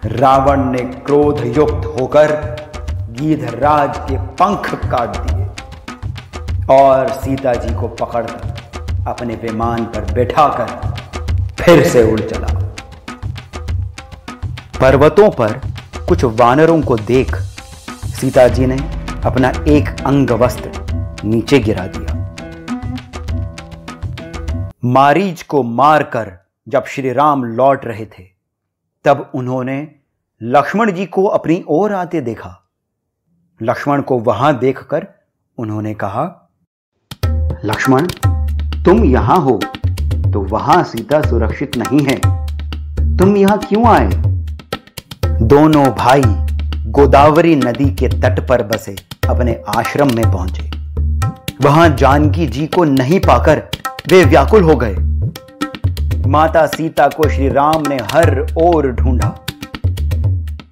रावण ने क्रोध युक्त होकर गीधराज के पंख काट दिए और सीता जी को पकड़कर अपने विमान पर बैठाकर फिर से उड़ चला। पर्वतों पर कुछ वानरों को देख सीता जी ने अपना एक अंग वस्त्र नीचे गिरा दिया। मारीच को मारकर जब श्री राम लौट रहे थे तब उन्होंने लक्ष्मण जी को अपनी ओर आते देखा। लक्ष्मण को वहां देखकर उन्होंने कहा, लक्ष्मण, तुम यहां हो तो वहां सीता सुरक्षित नहीं है, तुम यहां क्यों आए? दोनों भाई गोदावरी नदी के तट पर बसे अपने आश्रम में पहुंचे। वहां जानकी जी को नहीं पाकर वे व्याकुल हो गए। माता सीता को श्री राम ने हर ओर ढूंढा,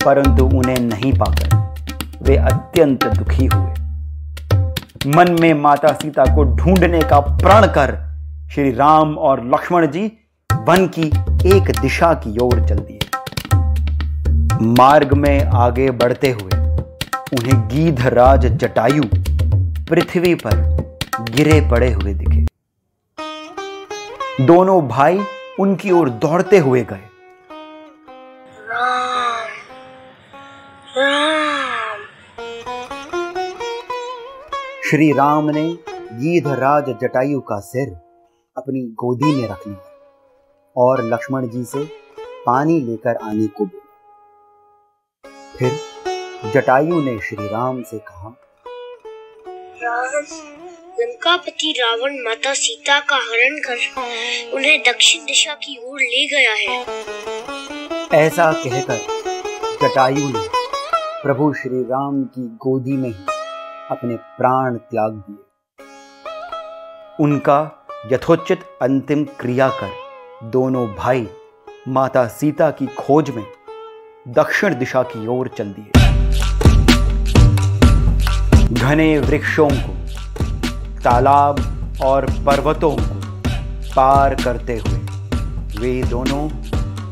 परंतु उन्हें नहीं पाकर वे अत्यंत दुखी हुए। मन में माता सीता को ढूंढने का प्रण कर श्री राम और लक्ष्मण जी वन की एक दिशा की ओर चल दिए। मार्ग में आगे बढ़ते हुए उन्हें गीधराज जटायु पृथ्वी पर गिरे पड़े हुए दिखे। दोनों भाई उनकी ओर दौड़ते हुए गए। राम, राम। श्री राम ने गीधराज जटायु का सिर अपनी गोदी में रख लिया और लक्ष्मण जी से पानी लेकर आने को बोला। फिर जटायु ने श्री राम से कहा, राम, लंकापति रावण माता सीता का हरण कर उन्हें दक्षिण दिशा की ओर ले गया है। ऐसा कहकर जटायु ने प्रभु श्री राम की गोदी में ही अपने प्राण त्याग दिए। उनका यथोचित अंतिम क्रिया कर दोनों भाई माता सीता की खोज में दक्षिण दिशा की ओर चल दिए। घने वृक्षों को, तालाब और पर्वतों को पार करते हुए वे दोनों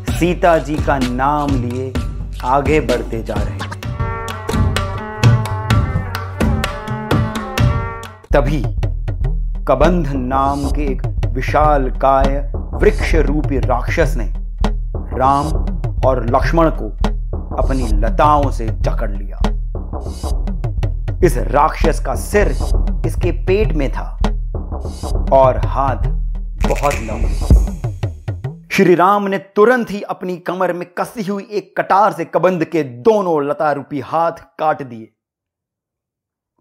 सीता जी का नाम लिए आगे बढ़ते जा रहे थे। तभी कबंध नाम के एक विशालकाय वृक्ष रूपी राक्षस ने राम और लक्ष्मण को अपनी लताओं से जकड़ लिया। इस राक्षस का सिर इसके पेट में था और हाथ बहुत लंबे। श्री राम ने तुरंत ही अपनी कमर में कसी हुई एक कटार से कबंध के दोनों लता रूपी हाथ काट दिए।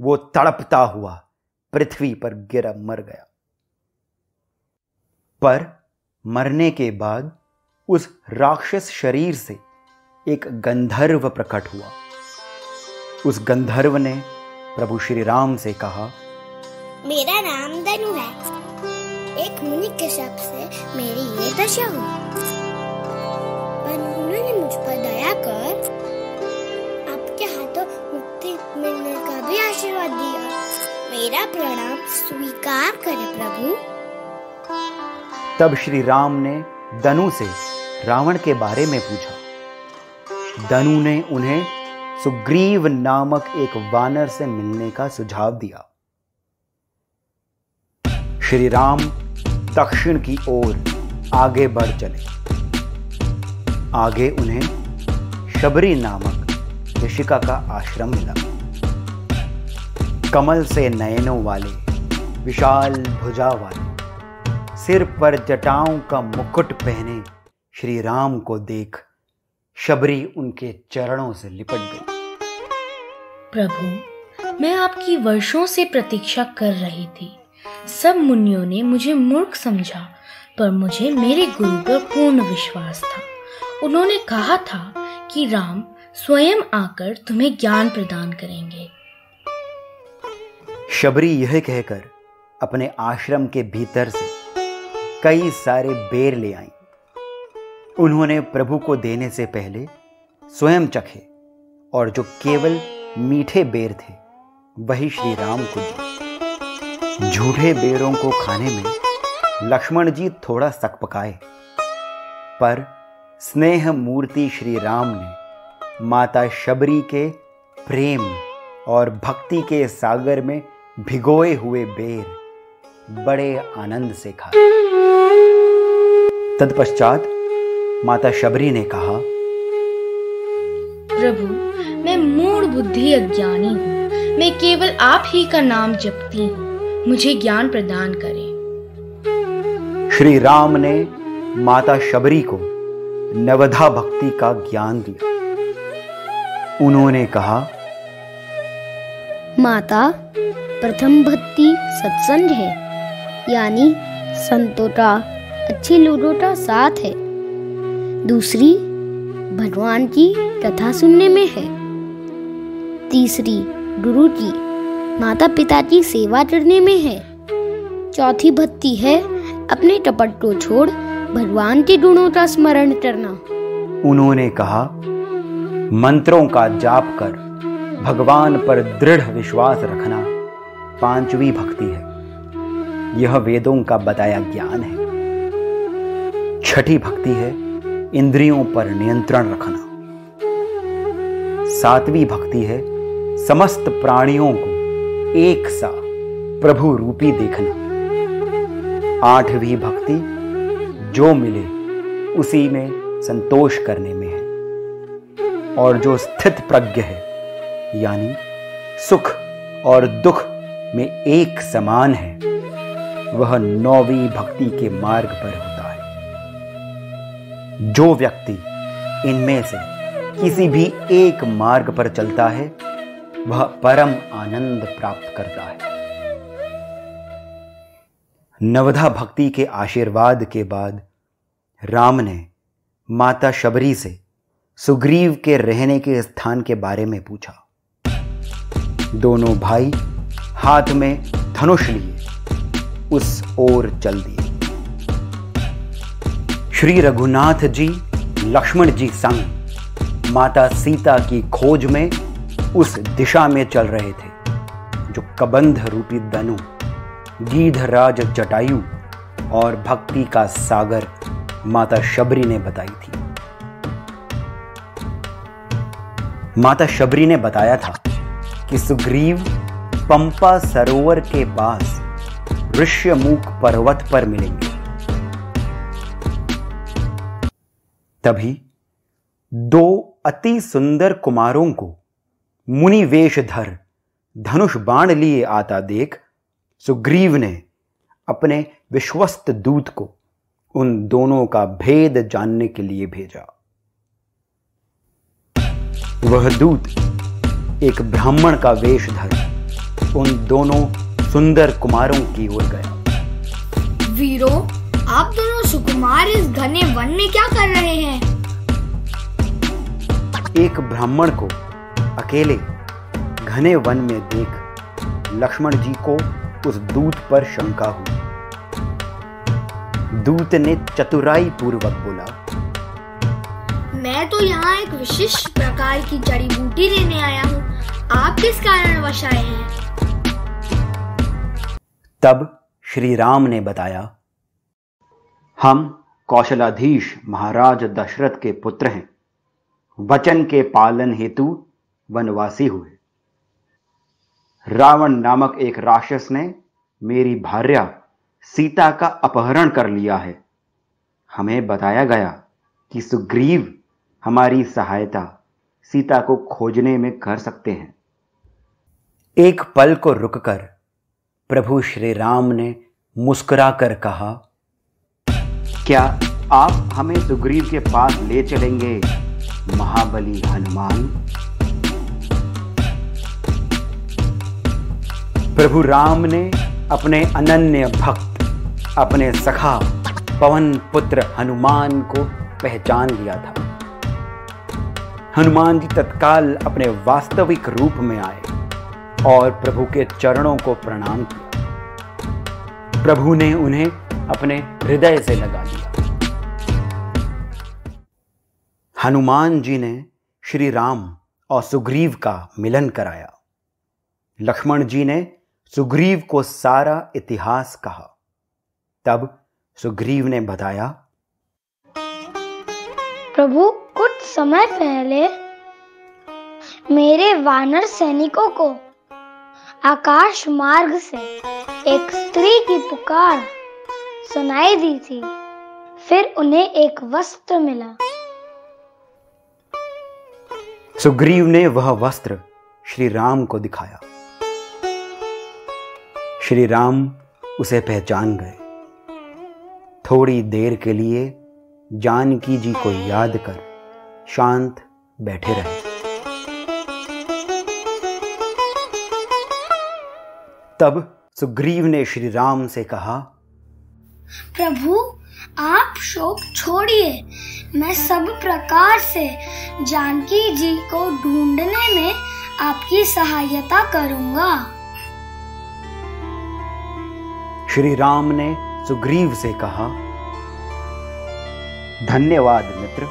वो तड़पता हुआ पृथ्वी पर गिर मर गया। पर मरने के बाद उस राक्षस शरीर से एक गंधर्व प्रकट हुआ। उस गंधर्व ने प्रभु श्री राम से कहा, मेरा नाम धनु है। एक मुनि के शप से मेरी ये दशा हुई, पर उन्होंने मुझ पर दया कर आपके हाथों मुक्ति मिलने का भी आशीर्वाद दिया। मेरा प्रणाम स्वीकार करें प्रभु। तब श्री राम ने धनु से रावण के बारे में पूछा। धनु ने उन्हें सुग्रीव नामक एक वानर से मिलने का सुझाव दिया। श्री राम दक्षिण की ओर आगे बढ़ चले। आगे उन्हें शबरी नामक ऋषिका का आश्रम मिला। कमल से नयनों वाले, विशाल भुजा वाले, सिर पर जटाओं का मुकुट पहने श्री राम को देख शबरी उनके चरणों से लिपट गई। प्रभु, मैं आपकी वर्षों से प्रतीक्षा कर रही थी। सब मुनियों ने मुझे मूर्ख समझा, पर मुझे मेरे गुरु पर पूर्ण विश्वास था। उन्होंने कहा था कि राम स्वयं आकर तुम्हें ज्ञान प्रदान करेंगे। शबरी यह कहकर अपने आश्रम के भीतर से कई सारे बेर ले आई। उन्होंने प्रभु को देने से पहले स्वयं चखे और जो केवल मीठे बेर थे वही श्री राम को दिए। झूठे बेरों को खाने में लक्ष्मण जी थोड़ा सकपकाए, पर स्नेह मूर्ति श्री राम ने माता शबरी के प्रेम और भक्ति के सागर में भिगोए हुए बेर बड़े आनंद से खाए। तत्पश्चात माता शबरी ने कहा, प्रभु, मैं मूढ़ बुद्धि अज्ञानी हूँ। मैं केवल आप ही का नाम जपती हूँ। मुझे ज्ञान प्रदान करें। श्री राम ने माता शबरी को नवधा भक्ति का ज्ञान दिया। उन्होंने कहा, माता, प्रथम भक्ति सत्संग है, यानी संतोटा अच्छी लूडोटा साथ है। दूसरी भगवान की कथा सुनने में है। तीसरी गुरु की माता पिता की सेवा करने में है। चौथी भक्ति है अपने कपट को छोड़ भगवान के गुणों का स्मरण करना। उन्होंने कहा, मंत्रों का जाप कर भगवान पर दृढ़ विश्वास रखना पांचवी भक्ति है। यह वेदों का बताया ज्ञान है। छठी भक्ति है इंद्रियों पर नियंत्रण रखना। सातवीं भक्ति है समस्त प्राणियों को एक सा प्रभु रूपी देखना। आठवीं भक्ति जो मिले उसी में संतोष करने में है। और जो स्थित प्रज्ञ है, यानी सुख और दुख में एक समान है, वह नौवीं भक्ति के मार्ग पर होता है। जो व्यक्ति इनमें से किसी भी एक मार्ग पर चलता है, वह परम आनंद प्राप्त करता है। नवधा भक्ति के आशीर्वाद के बाद राम ने माता शबरी से सुग्रीव के रहने के स्थान के बारे में पूछा। दोनों भाई हाथ में धनुष लिए उस ओर चल दिए। श्री रघुनाथ जी लक्ष्मण जी संग माता सीता की खोज में उस दिशा में चल रहे थे जो कबंध रूपी दनु, गीधराज जटायु और भक्ति का सागर माता शबरी ने बताई थी। माता शबरी ने बताया था कि सुग्रीव पंपा सरोवर के पास ऋष्यमुख पर्वत पर मिलेंगे। तभी दो अति सुंदर कुमारों को मुनि वेशधर धनुष बाण लिए आता देख सुग्रीव ने अपने विश्वस्त दूत को उन दोनों का भेद जानने के लिए भेजा। वह दूत एक ब्राह्मण का वेश धर उन दोनों सुंदर कुमारों की ओर गया। वीरो, आप दोनों सुकुमार इस घने वन में क्या कर रहे हैं? एक ब्राह्मण को अकेले घने वन में देख लक्ष्मण जी को उस दूत पर शंका हुई। दूत ने चतुराई पूर्वक बोला, मैं तो यहाँ एक विशिष्ट प्रकार की जड़ी बूटी लेने आया हूँ। आप किस कारणवश आए हैं? तब श्री राम ने बताया, हम कौशलाधीश महाराज दशरथ के पुत्र हैं। वचन के पालन हेतु वनवासी हुए। रावण नामक एक राक्षस ने मेरी भार्या सीता का अपहरण कर लिया है। हमें बताया गया कि सुग्रीव हमारी सहायता सीता को खोजने में कर सकते हैं। एक पल को रुककर प्रभु श्री राम ने मुस्कुराकर कहा, क्या आप हमें सुग्रीव के पास ले चलेंगे महाबली हनुमान? प्रभु राम ने अपने अनन्य भक्त अपने सखा पवन पुत्र हनुमान को पहचान लिया था। हनुमान जी तत्काल अपने वास्तविक रूप में आए और प्रभु के चरणों को प्रणाम किया। प्रभु ने उन्हें अपने हृदय से लगा लिया। हनुमान जी ने श्री राम और सुग्रीव का मिलन कराया। लक्ष्मण जी ने सुग्रीव को सारा इतिहास कहा। तब सुग्रीव ने बताया, प्रभु, कुछ समय पहले मेरे वानर सैनिकों को आकाश मार्ग से एक स्त्री की पुकार सुनाई दी थी। फिर उन्हें एक वस्त्र मिला। सुग्रीव ने वह वस्त्र श्री राम को दिखाया। श्री राम उसे पहचान गए। थोड़ी देर के लिए जानकी जी को याद कर शांत बैठे रहे। तब सुग्रीव ने श्री राम से कहा, प्रभु आप शोक छोड़िए, मैं सब प्रकार से जानकी जी को ढूंढने में आपकी सहायता करूंगा। श्री राम ने सुग्रीव से कहा, धन्यवाद मित्र।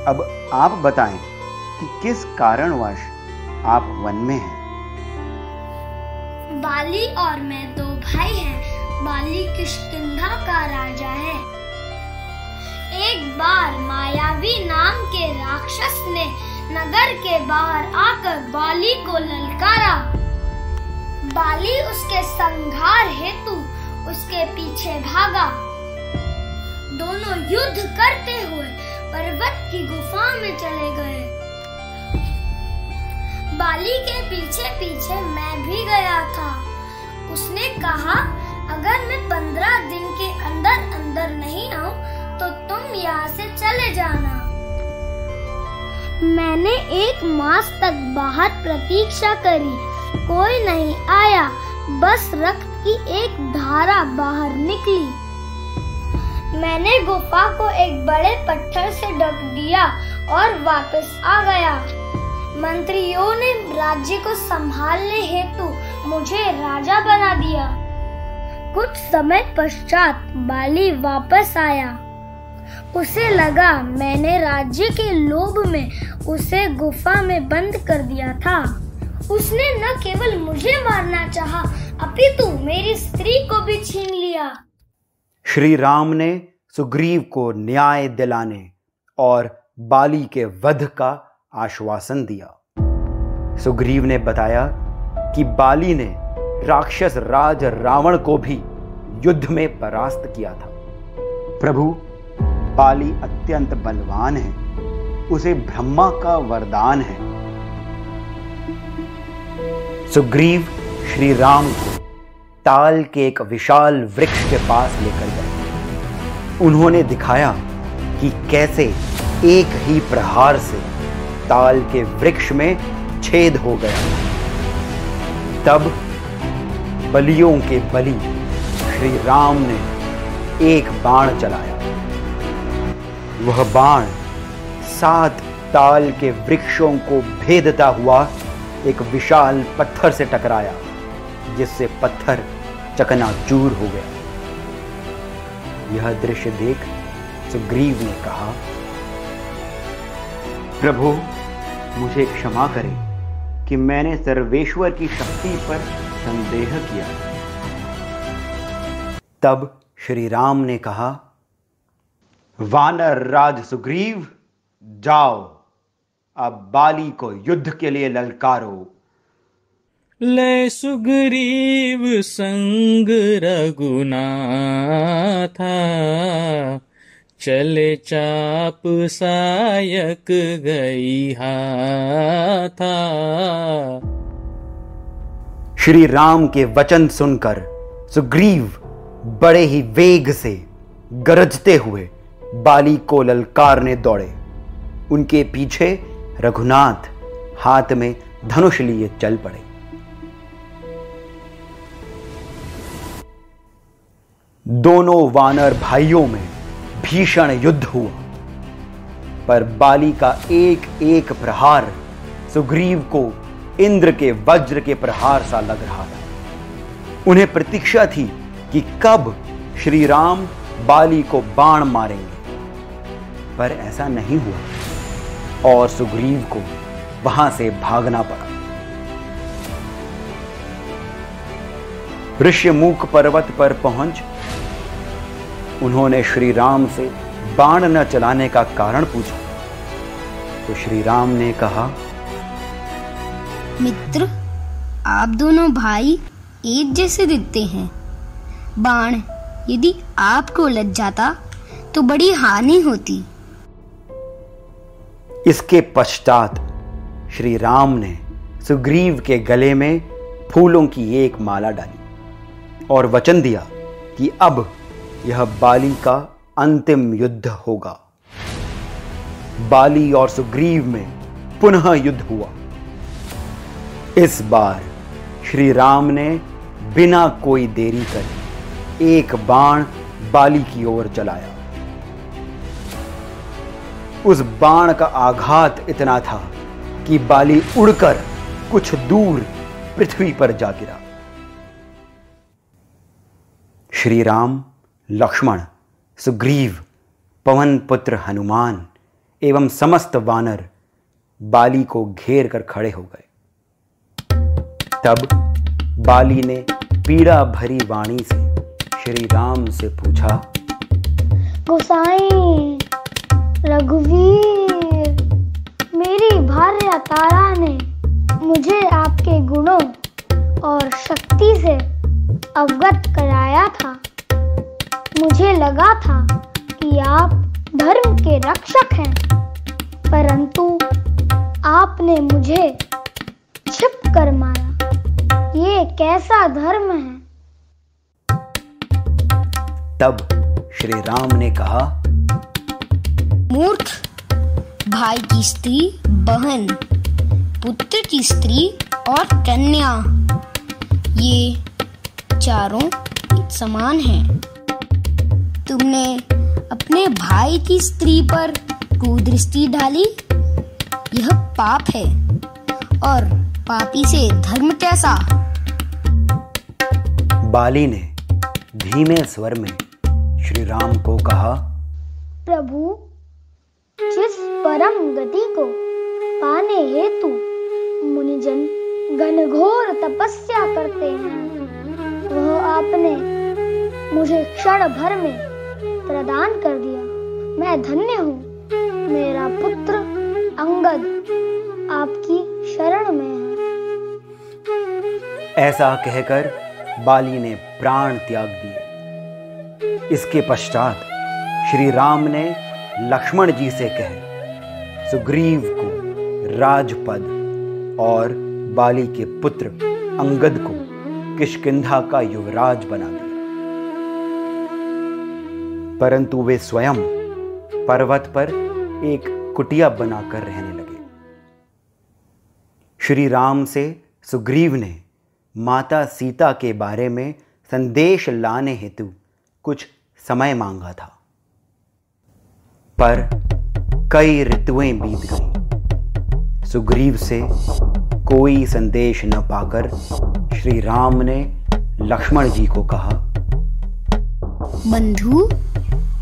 अब आप बताएं कि किस कारणवश आप वन में हैं। बाली और मैं दो भाई हैं। बाली किष्किंधा का राजा है। एक बार मायावी नाम के राक्षस ने नगर के बाहर आकर बाली को ललकारा। बाली उसके संहार हेतु उसके पीछे भागा। दोनों युद्ध करते हुए पर्वत की गुफा में चले गए। बाली के पीछे पीछे मैं भी गया था। उसने कहा, अगर मैं 15 दिन के अंदर अंदर नहीं आऊं तो तुम यहाँ से चले जाना। मैंने 1 मास तक बाहर प्रतीक्षा करी, कोई नहीं आया। बस रक्त की एक धारा बाहर निकली। मैंने गुफा को एक बड़े पत्थर से ढक दिया और वापस आ गया। मंत्रियों ने राज्य को संभालने हेतु मुझे राजा बना दिया। कुछ समय पश्चात बाली वापस आया। उसे लगा मैंने राज्य के लोभ में उसे गुफा में बंद कर दिया था। उसने न केवल मुझे मारना चाहा, अपितु मेरी स्त्री को भी छीन लिया। श्री राम ने सुग्रीव को न्याय दिलाने और बाली के वध का आश्वासन दिया। सुग्रीव ने बताया कि बाली ने राक्षस राज रावण को भी युद्ध में परास्त किया था। प्रभु, बाली अत्यंत बलवान है, उसे ब्रह्मा का वरदान है। सुग्रीव श्री राम को ताल के एक विशाल वृक्ष के पास लेकर गए। उन्होंने दिखाया कि कैसे एक ही प्रहार से ताल के वृक्ष में छेद हो गया। तब बलियों के बलि श्री राम ने एक बाण चलाया। वह बाण 7 ताल के वृक्षों को भेदता हुआ एक विशाल पत्थर से टकराया, जिससे पत्थर चकनाचूर हो गया। यह दृश्य देख सुग्रीव ने कहा, प्रभु मुझे क्षमा करें कि मैंने सर्वेश्वर की शक्ति पर संदेह किया। तब श्री राम ने कहा, वानर राज सुग्रीव, जाओ अब बाली को युद्ध के लिए ललकारो। ले सुग्रीव संग रघुनाथा, चले चाप सायक गई हाथा। श्री राम के वचन सुनकर सुग्रीव बड़े ही वेग से गरजते हुए बाली को ललकारने दौड़े। उनके पीछे रघुनाथ हाथ में धनुष लिए चल पड़े। दोनों वानर भाइयों में भीषण युद्ध हुआ, पर बाली का एक एक प्रहार सुग्रीव को इंद्र के वज्र के प्रहार सा लग रहा था। उन्हें प्रतीक्षा थी कि कब श्री राम बाली को बाण मारेंगे, पर ऐसा नहीं हुआ और सुग्रीव को वहां से भागना पड़ा। ऋष्यमुख पर्वत पर पहुंच उन्होंने श्री राम से बाण न चलाने का कारण पूछा, तो श्री राम ने कहा, मित्र, आप दोनों भाई एक जैसे दिखते हैं। बाण यदि आपको लग जाता तो बड़ी हानि होती। इसके पश्चात श्री राम ने सुग्रीव के गले में फूलों की एक माला डाली और वचन दिया कि अब यह बाली का अंतिम युद्ध होगा। बाली और सुग्रीव में पुनः युद्ध हुआ। इस बार श्री राम ने बिना कोई देरी करे एक बाण बाली की ओर चलाया। उस बाण का आघात इतना था कि बाली उड़कर कुछ दूर पृथ्वी पर जा गिरा। श्री राम, लक्ष्मण, सुग्रीव, पवन पुत्र हनुमान एवं समस्त वानर बाली को घेर कर खड़े हो गए। तब बाली ने पीड़ा भरी वाणी से श्री राम से पूछा, गोसाई रघुवीर, मेरी भार्या तारा ने मुझे आपके गुणों और शक्ति से अवगत कराया था। मुझे लगा था कि आप धर्म के रक्षक हैं, परंतु आपने मुझे छिप कर मारा। ये कैसा धर्म है? तब श्री राम ने कहा, मूर्ख, भाई की स्त्री बहन, पुत्र की स्त्री और कन्या, ये चारों एक समान हैं। तुमने अपने भाई की स्त्री पर कुदृष्टि डाली, यह पाप है। और पापी से धर्म कैसा? बाली ने धीमे स्वर में श्री राम को कहा, प्रभु, जिस परम गति को पाने हेतु मुनिजन घनघोर तपस्या करते हैं, वह आपने मुझे क्षण भर में प्रदान कर दिया। मैं धन्य हूँ। मेरा पुत्र अंगद आपकी शरण में है। ऐसा कहकर बाली ने प्राण त्याग दिए। इसके पश्चात श्री राम ने लक्ष्मण जी से कहे सुग्रीव को राजपद और बाली के पुत्र अंगद को किष्किंधा का युवराज बना दिया। परंतु वे स्वयं पर्वत पर एक कुटिया बनाकर रहने लगे। श्री राम से सुग्रीव ने माता सीता के बारे में संदेश लाने हेतु कुछ समय मांगा था, पर कई ऋतुएं बीत गईं। सुग्रीव से कोई संदेश न पाकर श्री राम ने लक्ष्मण जी को कहा, बंधु,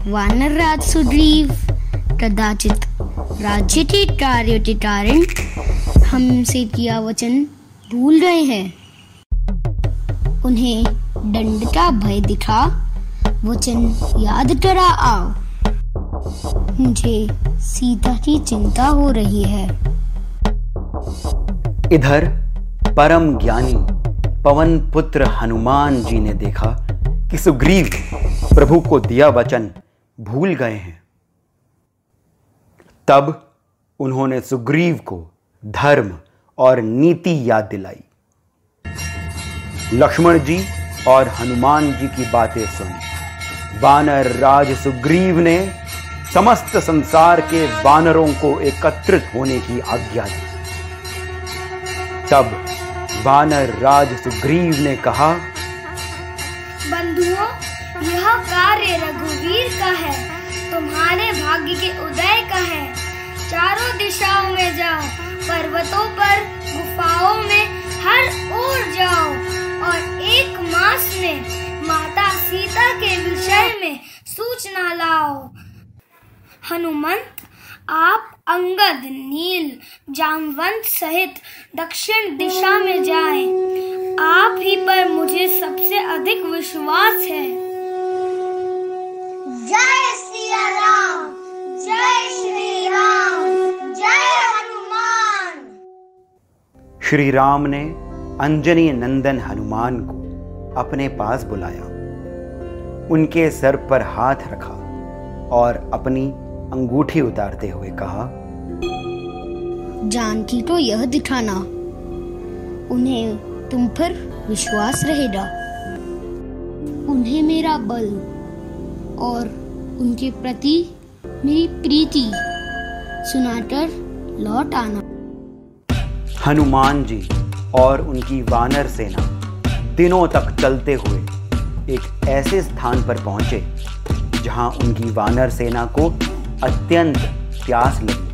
वानरराज सुग्रीव कदाचित राज्य के कार्यों के कारण हमसे किया वचन भूल गए हैं। उन्हें दंड का भय दिखा वचन याद करा आओ। मुझे सीता की चिंता हो रही है। इधर परम ज्ञानी पवन पुत्र हनुमान जी ने देखा कि सुग्रीव प्रभु को दिया वचन भूल गए हैं। तब उन्होंने सुग्रीव को धर्म और नीति याद दिलाई। लक्ष्मण जी और हनुमान जी की बातें सुनी वानर राज सुग्रीव ने समस्त संसार के वानरों को एकत्रित होने की आज्ञा दी। तब वानर राज सुग्रीव ने कहा, बंधुओं, यह कार्य रघुवीर का है, तुम्हारे भाग्य के उदय का है। चारों दिशाओं में जाओ, पर्वतों पर, गुफाओं में हर ओर जाओ और 1 मास में माता सीता के विषय में सूचना लाओ। हनुमंत, आप अंगद, नील, जामवंत सहित दक्षिण दिशा में जाएं। आप ही पर मुझे सबसे अधिक विश्वास है। जय सिया राम, जय श्री राम, जय हनुमान। श्री राम ने अंजनी नंदन हनुमान को अपने पास बुलाया, उनके सर पर हाथ रखा और अपनी अंगूठी उतारते हुए कहा, जानकी तो यह दिखाना, उन्हें तुम पर विश्वास रहेगा। उन्हें मेरा बल और उनके प्रति मेरी प्रीति सुनाकर लौट आना। हनुमान जी और उनकी वानर सेना दिनों तक चलते हुए एक ऐसे स्थान पर पहुंचे जहां उनकी वानर सेना को अत्यंत प्यास लगी।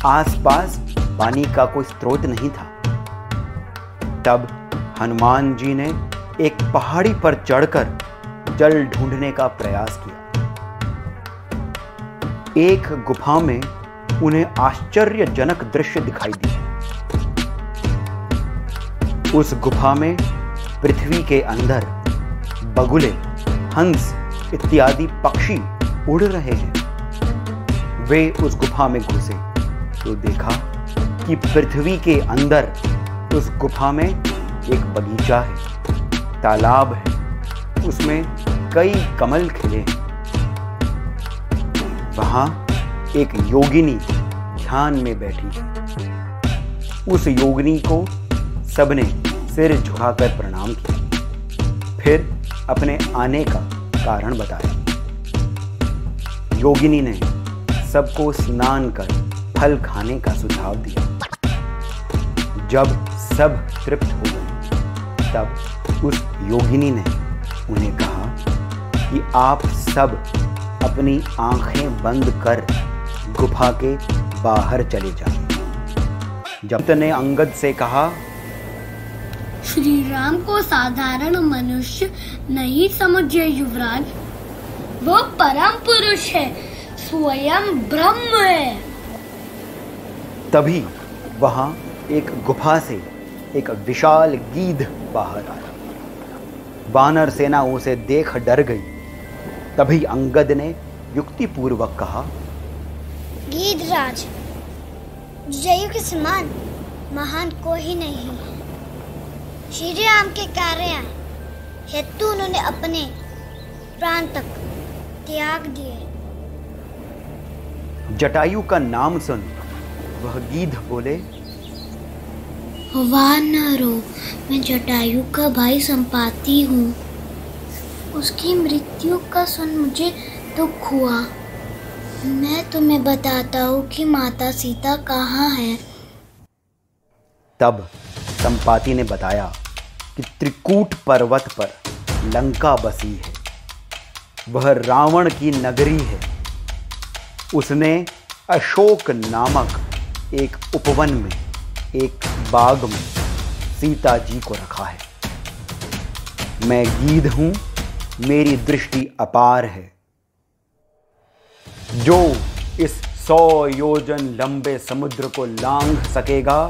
आसपास पानी का कोई स्रोत नहीं था। तब हनुमान जी ने एक पहाड़ी पर चढ़कर जल ढूंढने का प्रयास किया। एक गुफा में उन्हें आश्चर्यजनक दृश्य दिखाई दिया। उस गुफा में पृथ्वी के अंदर बगुले, हंस इत्यादि पक्षी उड़ रहे हैं। वे उस गुफा में घुसे तो देखा कि पृथ्वी के अंदर उस गुफा में एक बगीचा है, तालाब है, उसमें कई कमल खिले हैं। वहां एक योगिनी ध्यान में बैठी है। उस योगिनी को सबने सिर झुकाकर प्रणाम किया, फिर अपने आने का कारण बताया। योगिनी ने सबको स्नान कर फल खाने का सुझाव दिया। जब सब तृप्त हो गए, तब उस योगिनी ने उन्हें कहा कि आप सब अपनी आंखें बंद कर गुफा के बाहर चले जाएं। जब ने अंगद से कहा, श्री राम को साधारण मनुष्य नहीं समझे युवराज, वो परम पुरुष है, स्वयं ब्रह्म है। तभी वहां एक गुफा से एक विशाल गीध बाहर आया। वानर सेना उसे देख डर गई। तभी अंगद ने युक्तिपूर्वक कहा, गीधराज, जयु के समान महान कोई नहीं है। श्री राम के कार्य हेतु उन्होंने अपने प्राण तक त्याग दिए। जटायु का नाम सुन वह गीध बोले, वानरों, मैं जटायु का भाई संपाति हूँ। उसकी मृत्यु का सुन मुझे दुख हुआ। मैं तुम्हें बताता हूँ कि माता सीता कहाँ है। तब संपाति ने बताया कि त्रिकूट पर्वत पर लंका बसी है। वह रावण की नगरी है। उसने अशोक नामक एक उपवन में, एक बाग में सीता जी को रखा है। मैं गीध हूं, मेरी दृष्टि अपार है। जो इस 100 योजन लंबे समुद्र को लांघ सकेगा,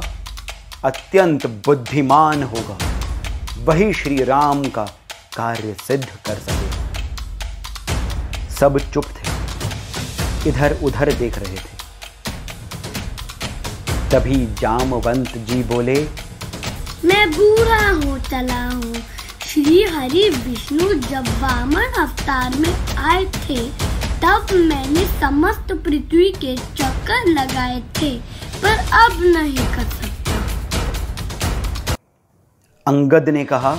अत्यंत बुद्धिमान होगा, वही श्री राम का कार्य सिद्ध कर सकेगा। सब चुप थे, इधर उधर देख रहे थे। तभी जामवंत जी बोले, मैं बूढ़ा हो चला हूँ। श्री हरि विष्णु जब वामन अवतार में आए थे, तब मैंने समस्त पृथ्वी के चक्कर लगाए थे, पर अब नहीं कर सकता। अंगद ने कहा,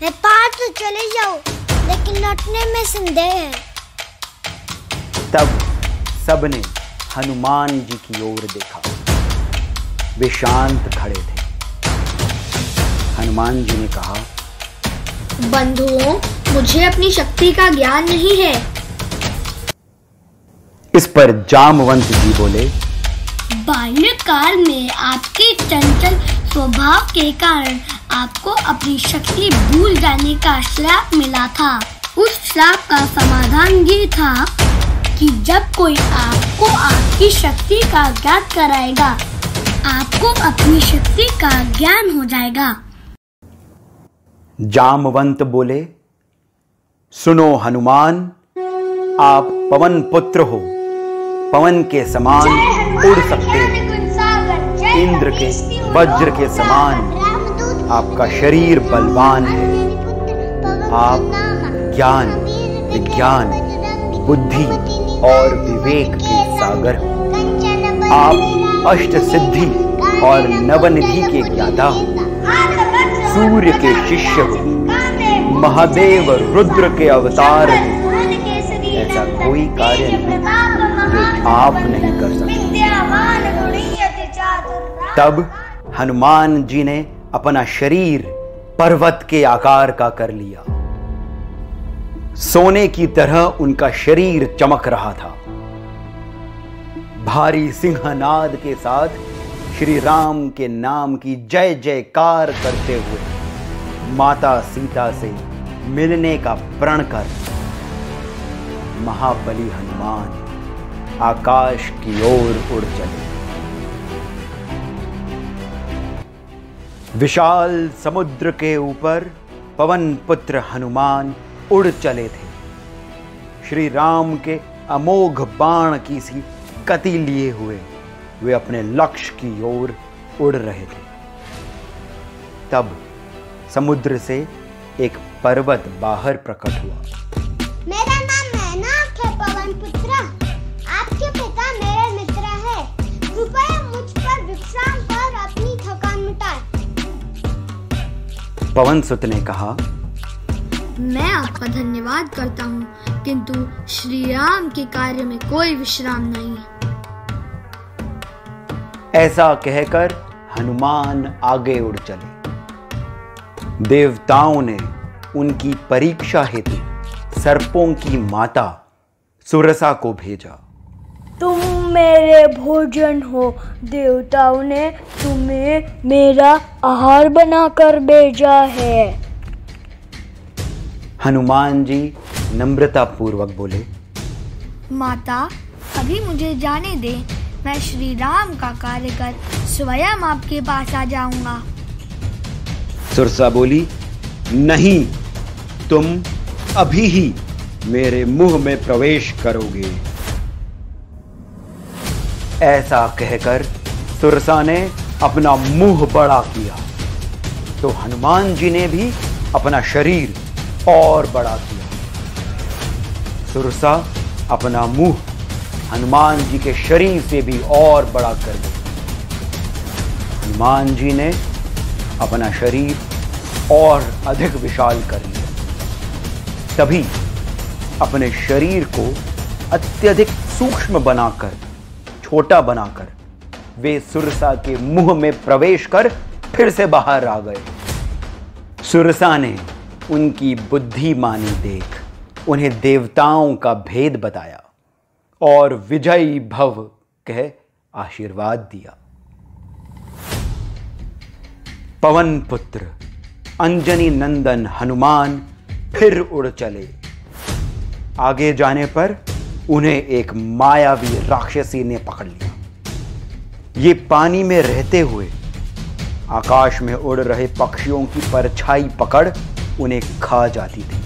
मैं पार तो चले जाऊं, लेकिन लौटने में संदेह है। तब सबने हनुमान जी की ओर देखा। वे शांत खड़े थे। हनुमान जी ने कहा, बंधुओं, मुझे अपनी शक्ति का ज्ञान नहीं है। इस पर जामवंत जी बोले, बाल्यकाल में आपके चंचल स्वभाव के कारण आपको अपनी शक्ति भूल जाने का श्राप मिला था। उस श्राप का समाधान ये था कि जब कोई आपको आपकी शक्ति का ज्ञान कराएगा, आपको अपनी शक्ति का ज्ञान हो जाएगा। जामवंत बोले, सुनो हनुमान, आप पवन पुत्र हो, पवन के समान उड़ सकते हो। इंद्र के वज्र के समान आपका शरीर बलवान है। आप ज्ञान, विज्ञान, बुद्धि और विवेक के सागर हो। आप अष्ट सिद्धि और नवनिधि के ज्ञाता हो। सूर्य के शिष्य हो। महादेव रुद्र के अवतार हो। ऐसा कोई कार्य नहीं जो आप नहीं कर सकते। तब हनुमान जी ने अपना शरीर पर्वत के आकार का कर लिया। सोने की तरह उनका शरीर चमक रहा था। भारी सिंहनाद के साथ श्री राम के नाम की जय जयकार करते हुए माता सीता से मिलने का प्रण कर महाबली हनुमान आकाश की ओर उड़ चले। विशाल समुद्र के ऊपर पवन पुत्र हनुमान उड़ चले थे। श्री राम के अमोघ बाण की सी गति लिए हुए वे अपने लक्ष्य की ओर उड़ रहे थे। तब समुद्र से एक पर्वत बाहर प्रकट हुआ। मेरा नाम मैनाक है पवन पुत्र। आपके पिता मेरे मित्र है। कृपया मुझ पर विश्राम कर अपनी थकान मिटाएं। पवन सुत ने कहा, मैं आपका धन्यवाद करता हूँ, किंतु श्री राम के कार्य में कोई विश्राम नहीं है। ऐसा कहकर हनुमान आगे उड़ चले। देवताओं ने उनकी परीक्षा हेतु सर्पों की माता सुरसा को भेजा। तुम मेरे भोजन हो। देवताओं ने तुम्हें मेरा आहार बनाकर भेजा है। हनुमान जी नम्रता पूर्वक बोले, माता, अभी मुझे जाने दे। मैं श्री राम का कार्य कर स्वयं आपके पास आ जाऊंगा। सुरसा बोली, नहीं, तुम अभी ही मेरे मुंह में प्रवेश करोगे। ऐसा कहकर सुरसा ने अपना मुंह बड़ा किया तो हनुमान जी ने भी अपना शरीर और बड़ा किया। सुरसा अपना मुंह हनुमान जी के शरीर से भी और बड़ा कर दिया। हनुमान जी ने अपना शरीर और अधिक विशाल कर लिया। तभी अपने शरीर को अत्यधिक सूक्ष्म बनाकर, छोटा बनाकर वे सुरसा के मुंह में प्रवेश कर फिर से बाहर आ गए। सुरसा ने उनकी बुद्धिमानी देख उन्हें देवताओं का भेद बताया और विजयी भव कह आशीर्वाद दिया। पवन पुत्र अंजनी नंदन हनुमान फिर उड़ चले। आगे जाने पर उन्हें एक मायावी राक्षसी ने पकड़ लिया। ये पानी में रहते हुए आकाश में उड़ रहे पक्षियों की परछाई पकड़ उन्हें खा जाती थी।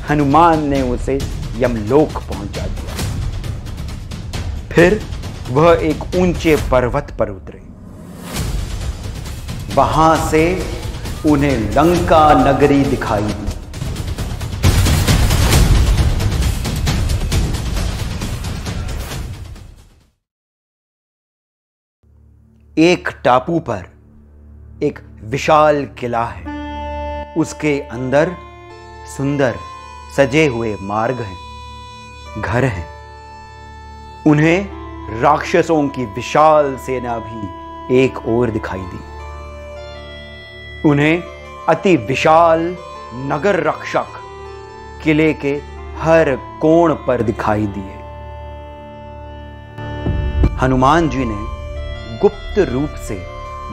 हनुमान ने उसे यमलोक पहुंचा दिया। फिर वह एक ऊंचे पर्वत पर उतरे। वहां से उन्हें लंका नगरी दिखाई दी। एक टापू पर एक विशाल किला है। उसके अंदर सुंदर सजे हुए मार्ग हैं, घर हैं। उन्हें राक्षसों की विशाल सेना भी एक ओर दिखाई दी। उन्हें अति विशाल नगर रक्षक किले के हर कोण पर दिखाई दिए। हनुमान जी ने गुप्त रूप से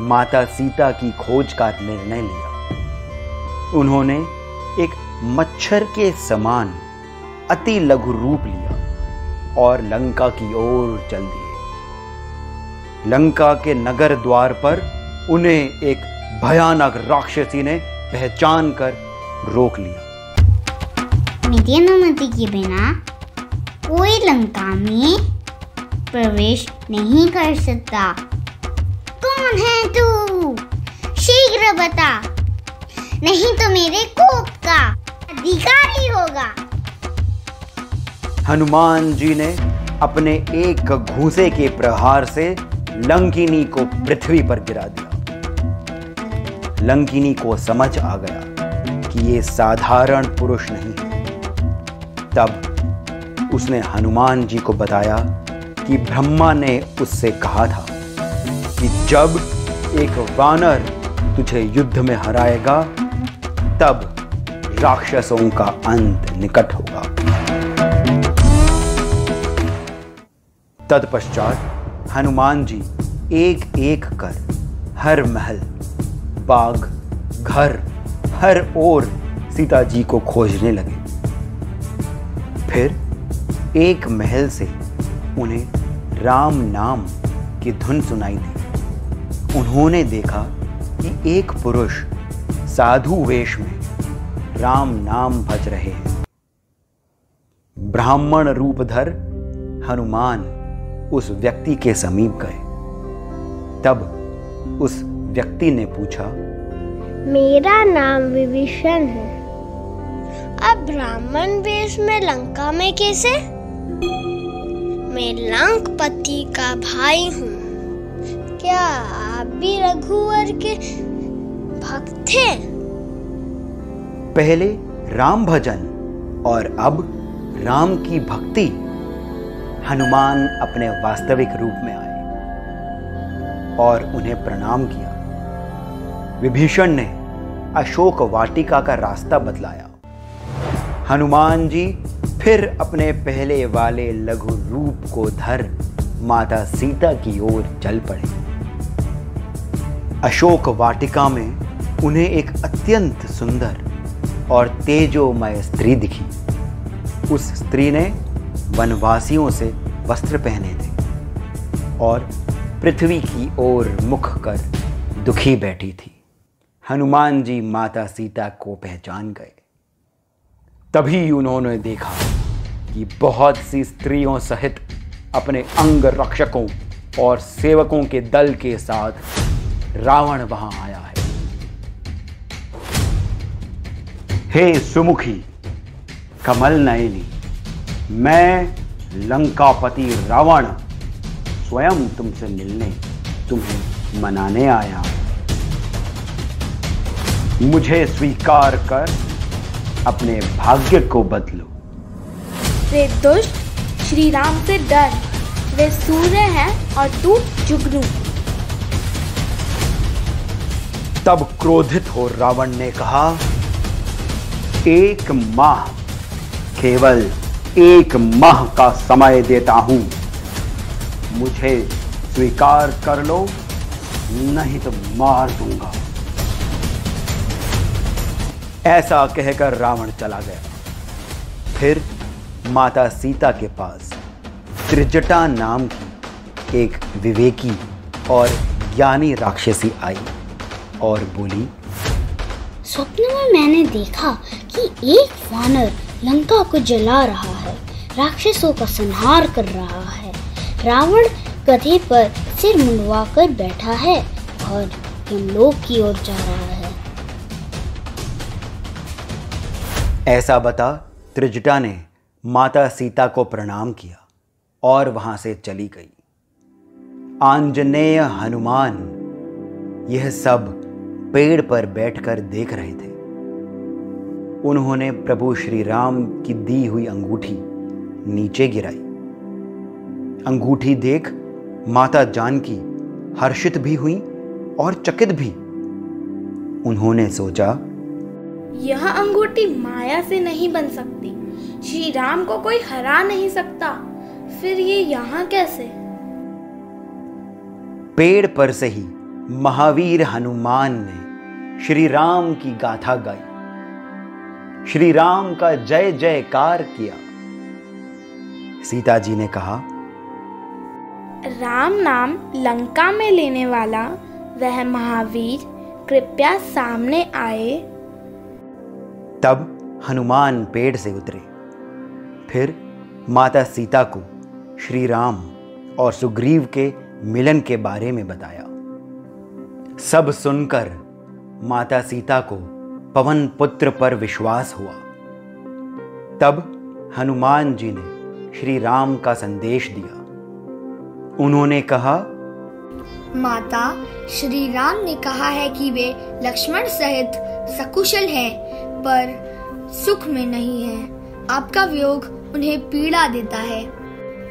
माता सीता की खोज का निर्णय लिया। उन्होंने एक मच्छर के समान अति लघु रूप लिया और लंका की ओर चल दिए। लंका के नगर द्वार पर उन्हें एक भयानक राक्षसी ने पहचान कर रोक लिया। मेरी अनुमति के बिना कोई लंका में प्रवेश नहीं कर सकता। कौन है तू? शीघ्र बता, नहीं तो मेरे कोप का अधिकारी होगा। हनुमान जी ने अपने एक घूंसे के प्रहार से लंकिनी को पृथ्वी पर गिरा दिया। लंकिनी को समझ आ गया कि ये साधारण पुरुष नहीं है। तब उसने हनुमान जी को बताया कि ब्रह्मा ने उससे कहा था कि जब एक वानर तुझे युद्ध में हराएगा तब राक्षसों का अंत निकट होगा। तत्पश्चात हनुमान जी एक एक कर हर महल, बाग, घर, हर ओर सीता जी को खोजने लगे। फिर एक महल से उन्हें राम नाम की धुन सुनाई दी। उन्होंने देखा कि एक पुरुष साधु वेश में राम नाम भज रहे हैं। ब्राह्मण रूपधर हनुमान उस व्यक्ति के समीप गए। तब उस व्यक्ति ने पूछा, मेरा नाम विभीषण है। अब ब्राह्मण वेश में लंका में कैसे? मैं लंकपति का भाई हूँ। क्या आप भी रघुवर के भक्त थे? पहले राम भजन और अब राम की भक्ति। हनुमान अपने वास्तविक रूप में आए और उन्हें प्रणाम किया। विभीषण ने अशोक वाटिका का रास्ता बतलाया। हनुमान जी फिर अपने पहले वाले लघु रूप को धर माता सीता की ओर चल पड़े। अशोक वाटिका में उन्हें एक अत्यंत सुंदर और तेजोमय स्त्री दिखी। उस स्त्री ने वनवासियों से वस्त्र पहने थे और पृथ्वी की ओर मुख कर दुखी बैठी थी। हनुमान जी माता सीता को पहचान गए। तभी उन्होंने देखा कि बहुत सी स्त्रियों सहित अपने अंग रक्षकों और सेवकों के दल के साथ रावण वहां आया है। हे सुमुखी, कमल नयनी, मैं लंकापति रावण स्वयं तुमसे मिलने, तुम्हें मनाने आया। मुझे स्वीकार कर अपने भाग्य को बदलो। वे दुष्ट, श्री राम से डर। वे सूर्य हैं और तू जुगनू। तब क्रोधित हो रावण ने कहा, एक माह, केवल एक माह का समय देता हूं। मुझे स्वीकार कर लो, नहीं तो मार दूंगा। ऐसा कहकर रावण चला गया। फिर माता सीता के पास त्रिजटा नाम की एक विवेकी और ज्ञानी राक्षसी आई और बोली, स्वप्न में मैंने देखा कि एक वानर लंका को जला रहा है, राक्षसों का संहार कर रहा है। रावण गधे पर सिर मुंडवाकर बैठा है और यमलोक की ओर जा रहा है। ऐसा बता त्रिजटा ने माता सीता को प्रणाम किया और वहां से चली गई। आंजनेय हनुमान यह सब पेड़ पर बैठकर देख रहे थे। उन्होंने प्रभु श्री राम की दी हुई अंगूठी नीचे गिराई। अंगूठी देख माता जानकी हर्षित भी हुई और चकित भी। उन्होंने सोचा, यह अंगूठी माया से नहीं बन सकती। श्री राम को कोई हरा नहीं सकता। फिर ये यहाँ कैसे? पेड़ पर से ही महावीर हनुमान ने श्री राम की गाथा गाई, श्री राम का जय जयकार किया। सीता जी ने कहा, राम नाम लंका में लेने वाला वह महावीर कृपया सामने आए। तब हनुमान पेड़ से उतरे। फिर माता सीता को श्री राम और सुग्रीव के मिलन के बारे में बताया। सब सुनकर माता सीता को पवन पुत्र पर विश्वास हुआ। तब हनुमान जी ने श्री राम का संदेश दिया। उन्होंने कहा, माता, श्री राम ने कहा है कि वे लक्ष्मण सहित सकुशल हैं, पर सुख में नहीं हैं। आपका वियोग उन्हें पीड़ा देता है।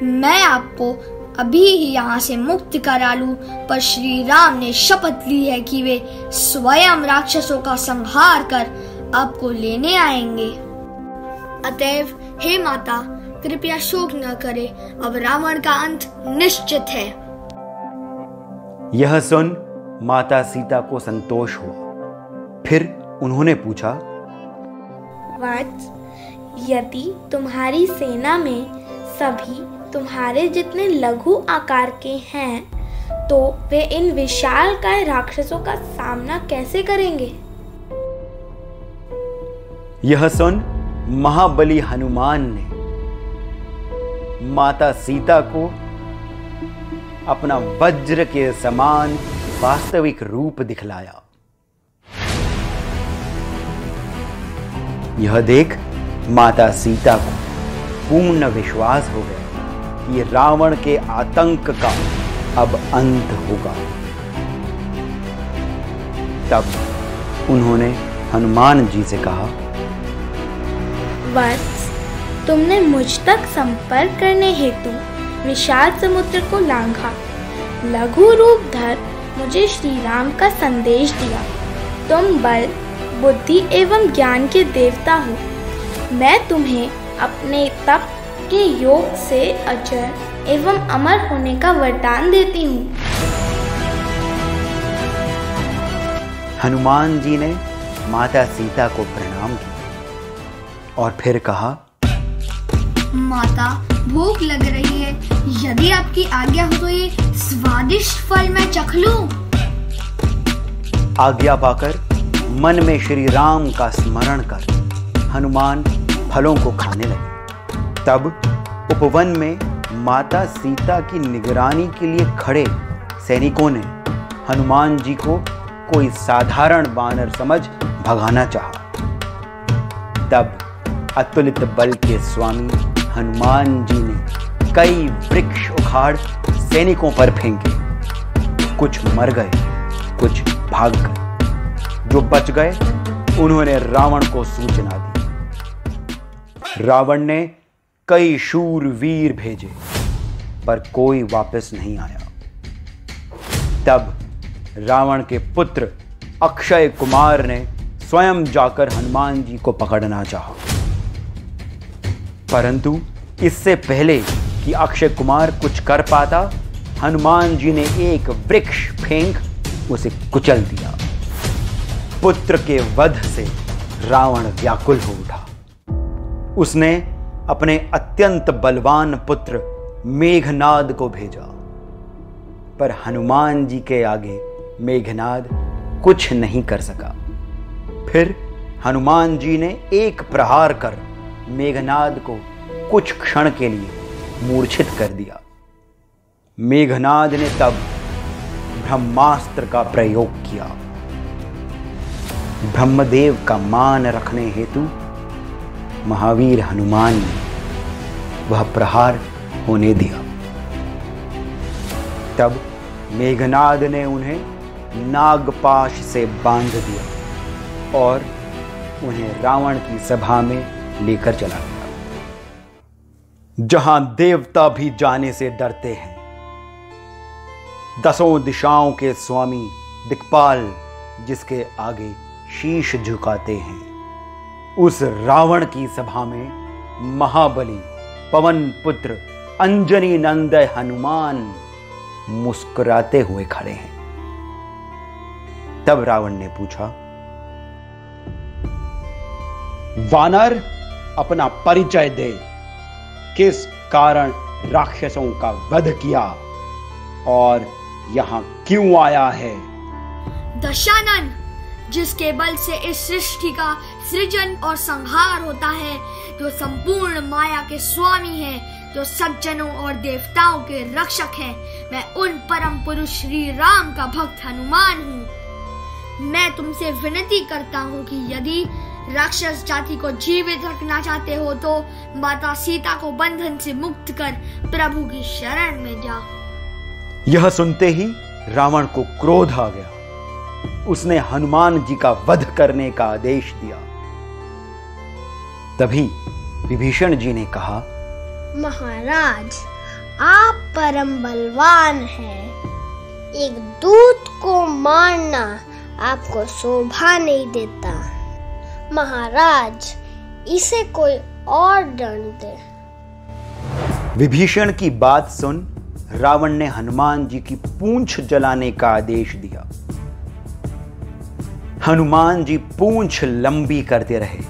मैं आपको अभी ही यहाँ से मुक्त करा लूं, पर श्री राम ने शपथ ली है कि वे स्वयं राक्षसों का संहार कर आपको लेने आएंगे। अतएव हे माता, कृपया शोक न करें, अब रावण का अंत निश्चित है। यह सुन माता सीता को संतोष हुआ। फिर उन्होंने पूछा, वत्स, यदि तुम्हारी सेना में सभी तुम्हारे जितने लघु आकार के हैं, तो वे इन विशालकाय राक्षसों का सामना कैसे करेंगे? यह सुन महाबली हनुमान ने माता सीता को अपना वज्र के समान वास्तविक रूप दिखलाया। यह देख माता सीता को पूर्ण विश्वास हो गया कि रावण के आतंक का अब अंत होगा। तब उन्होंने हनुमान जी से कहा, वत्स, तुमने मुझ तक संपर्क करने हेतु विशाल समुद्र को लांघा, लघु रूप धर मुझे श्री राम का संदेश दिया। तुम बल, बुद्धि एवं ज्ञान के देवता हो। मैं तुम्हें अपने तप के योग से अजर एवं अमर होने का वरदान देती हूँ। हनुमान जी ने माता सीता को प्रणाम किया और फिर कहा, माता, भूख लग रही है। यदि आपकी आज्ञा हो तो ये स्वादिष्ट फल मैं चख लूं। आज्ञा पाकर मन में श्री राम का स्मरण कर हनुमान फलों को खाने लगे। तब उपवन में माता सीता की निगरानी के लिए खड़े सैनिकों ने हनुमान जी को कोई साधारण बानर समझ भगाना चाहा। तब अतुलित बल के स्वामी हनुमान जी ने कई वृक्ष उखाड़ सैनिकों पर फेंके। कुछ मर गए, कुछ भाग गए। जो बच गए उन्होंने रावण को सूचना दी। रावण ने कई शूरवीर भेजे, पर कोई वापस नहीं आया। तब रावण के पुत्र अक्षय कुमार ने स्वयं जाकर हनुमान जी को पकड़ना चाहा, परंतु इससे पहले कि अक्षय कुमार कुछ कर पाता, हनुमान जी ने एक वृक्ष फेंक उसे कुचल दिया। पुत्र के वध से रावण व्याकुल हो उठा। उसने अपने अत्यंत बलवान पुत्र मेघनाद को भेजा, पर हनुमान जी के आगे मेघनाद कुछ नहीं कर सका। फिर हनुमान जी ने एक प्रहार कर मेघनाद को कुछ क्षण के लिए मूर्छित कर दिया। मेघनाद ने तब ब्रह्मास्त्र का प्रयोग किया। ब्रह्मदेव का मान रखने हेतु महावीर हनुमान ने वह प्रहार होने दिया। तब मेघनाद ने उन्हें नागपाश से बांध दिया और उन्हें रावण की सभा में लेकर चला गया, जहां देवता भी जाने से डरते हैं। दसों दिशाओं के स्वामी दिक्पाल जिसके आगे शीश झुकाते हैं, उस रावण की सभा में महाबली पवन पुत्र अंजनी नंदय हनुमान मुस्कुराते हुए खड़े हैं। तब रावण ने पूछा, वानर, अपना परिचय दे। किस कारण राक्षसों का वध किया और यहां क्यों आया है? दशानन, जिसके बल से इस सृष्टि का सृजन और संहार होता है, जो संपूर्ण माया के स्वामी हैं, जो सज्जनों और देवताओं के रक्षक हैं, मैं उन परम पुरुष श्री राम का भक्त हनुमान हूँ। मैं तुमसे विनती करता हूँ कि यदि राक्षस जाति को जीवित रखना चाहते हो तो माता सीता को बंधन से मुक्त कर प्रभु की शरण में जाओ। यह सुनते ही रावण को क्रोध आ गया। उसने हनुमान जी का वध करने का आदेश दिया। तभी विभीषण जी ने कहा, महाराज, आप परम बलवान हैं। एक दूत को मारना आपको शोभा नहीं देता। महाराज, इसे कोई और दंड दे। विभीषण की बात सुन रावण ने हनुमान जी की पूंछ जलाने का आदेश दिया। हनुमान जी पूंछ लंबी करते रहे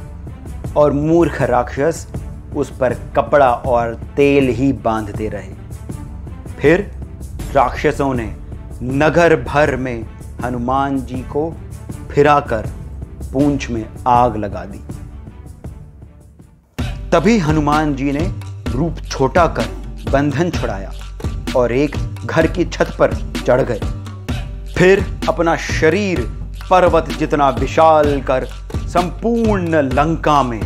और मूर्ख राक्षस उस पर कपड़ा और तेल ही बांधते रहे। फिर राक्षसों ने नगर भर में हनुमान जी को फिराकर पूंछ में आग लगा दी। तभी हनुमान जी ने रूप छोटा कर बंधन छुड़ाया और एक घर की छत पर चढ़ गए। फिर अपना शरीर पर्वत जितना विशाल कर संपूर्ण लंका में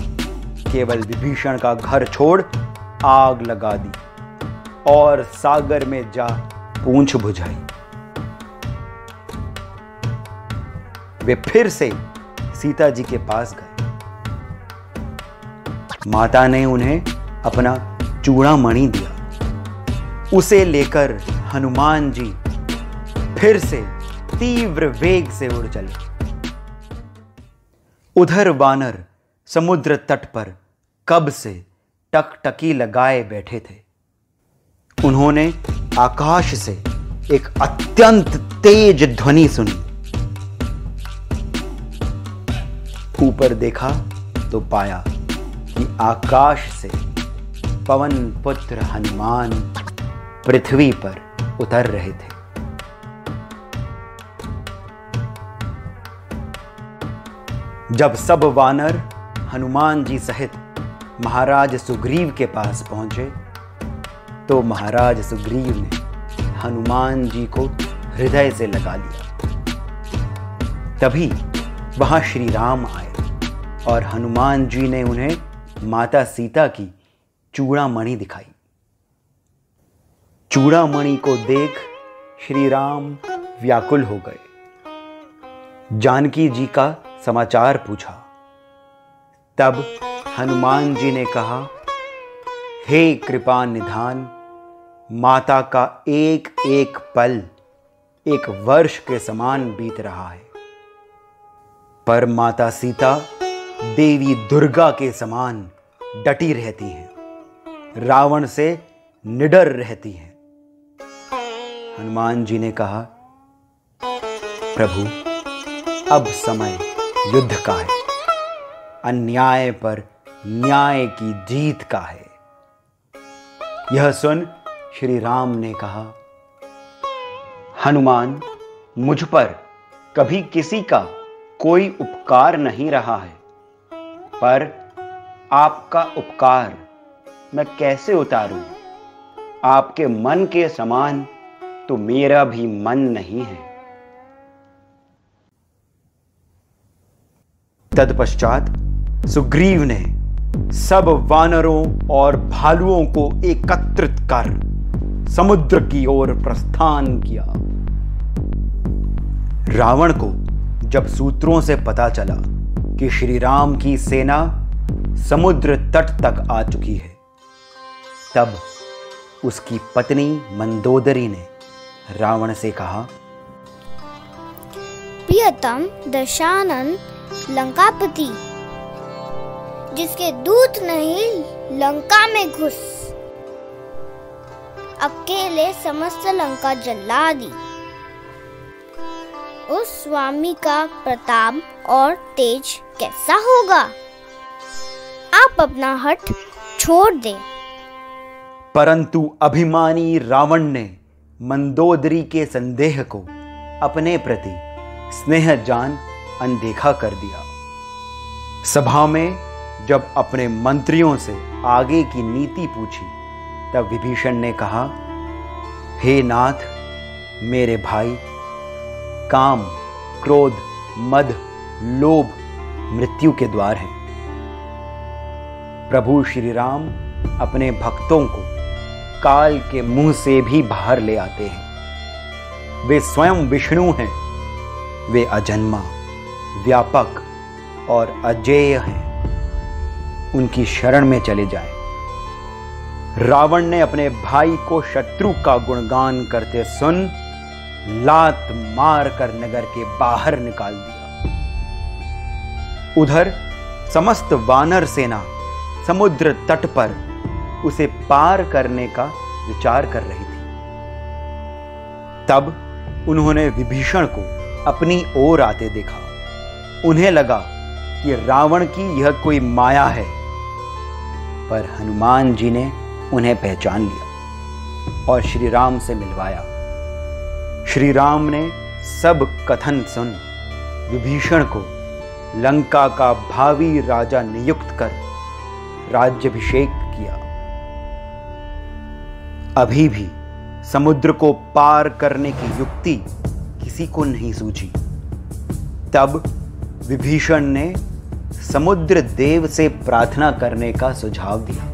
केवल विभीषण का घर छोड़ आग लगा दी और सागर में जा पूंछ बुझाई। वे फिर से सीता जी के पास गए। माता ने उन्हें अपना चूड़ामणि दिया। उसे लेकर हनुमान जी फिर से तीव्र वेग से उड़ चले। उधर वानर समुद्र तट पर कब से टकटकी लगाए बैठे थे। उन्होंने आकाश से एक अत्यंत तेज ध्वनि सुनी। ऊपर देखा तो पाया कि आकाश से पवन पुत्र हनुमान पृथ्वी पर उतर रहे थे। जब सब वानर हनुमान जी सहित महाराज सुग्रीव के पास पहुंचे तो महाराज सुग्रीव ने हनुमान जी को हृदय से लगा लिया। तभी वहां श्री राम आए और हनुमान जी ने उन्हें माता सीता की चूड़ामणि दिखाई। चूड़ामणि को देख श्री राम व्याकुल हो गए। जानकी जी का समाचार पूछा। तब हनुमान जी ने कहा, हे कृपा निधान, माता का एक एक पल एक वर्ष के समान बीत रहा है, पर माता सीता देवी दुर्गा के समान डटी रहती हैं, रावण से निडर रहती हैं। हनुमान जी ने कहा, प्रभु, अब समय युद्ध का है, अन्याय पर न्याय की जीत का है। यह सुन श्री राम ने कहा, हनुमान, मुझ पर कभी किसी का कोई उपकार नहीं रहा है, पर आपका उपकार मैं कैसे उतारूं? आपके मन के समान तो मेरा भी मन नहीं है। तत्पश्चात सुग्रीव ने सब वानरों और भालुओं को एकत्रित कर समुद्र की ओर प्रस्थान किया। रावण को जब सूत्रों से पता चला कि श्री राम की सेना समुद्र तट तक आ चुकी है, तब उसकी पत्नी मंदोदरी ने रावण से कहा, प्रियतम दशानन लंकापति, जिसके दूत नहीं लंका में घुस अकेले समस्त लंका जला दी, उस स्वामी का प्रताप और तेज कैसा होगा? आप अपना हठ छोड़ दें। परंतु अभिमानी रावण ने मंदोदरी के संदेह को अपने प्रति स्नेह जान अनदेखा कर दिया। सभा में जब अपने मंत्रियों से आगे की नीति पूछी, तब विभीषण ने कहा, हे नाथ, मेरे भाई, काम, क्रोध मद, लोभ मृत्यु के द्वार हैं। प्रभु श्री राम अपने भक्तों को काल के मुंह से भी बाहर ले आते हैं। वे स्वयं विष्णु हैं। वे अजन्मा, व्यापक और अजेय हैं। उनकी शरण में चले जाएं। रावण ने अपने भाई को शत्रु का गुणगान करते सुन लात मार कर नगर के बाहर निकाल दिया। उधर समस्त वानर सेना समुद्र तट पर उसे पार करने का विचार कर रही थी। तब उन्होंने विभीषण को अपनी ओर आते देखा। उन्हें लगा कि रावण की यह कोई माया है, पर हनुमान जी ने उन्हें पहचान लिया और श्री राम से मिलवाया। श्री राम ने सब कथन सुन विभीषण को लंका का भावी राजा नियुक्त कर राज्याभिषेक किया। अभी भी समुद्र को पार करने की युक्ति किसी को नहीं सूझी। तब विभीषण ने समुद्र देव से प्रार्थना करने का सुझाव दिया।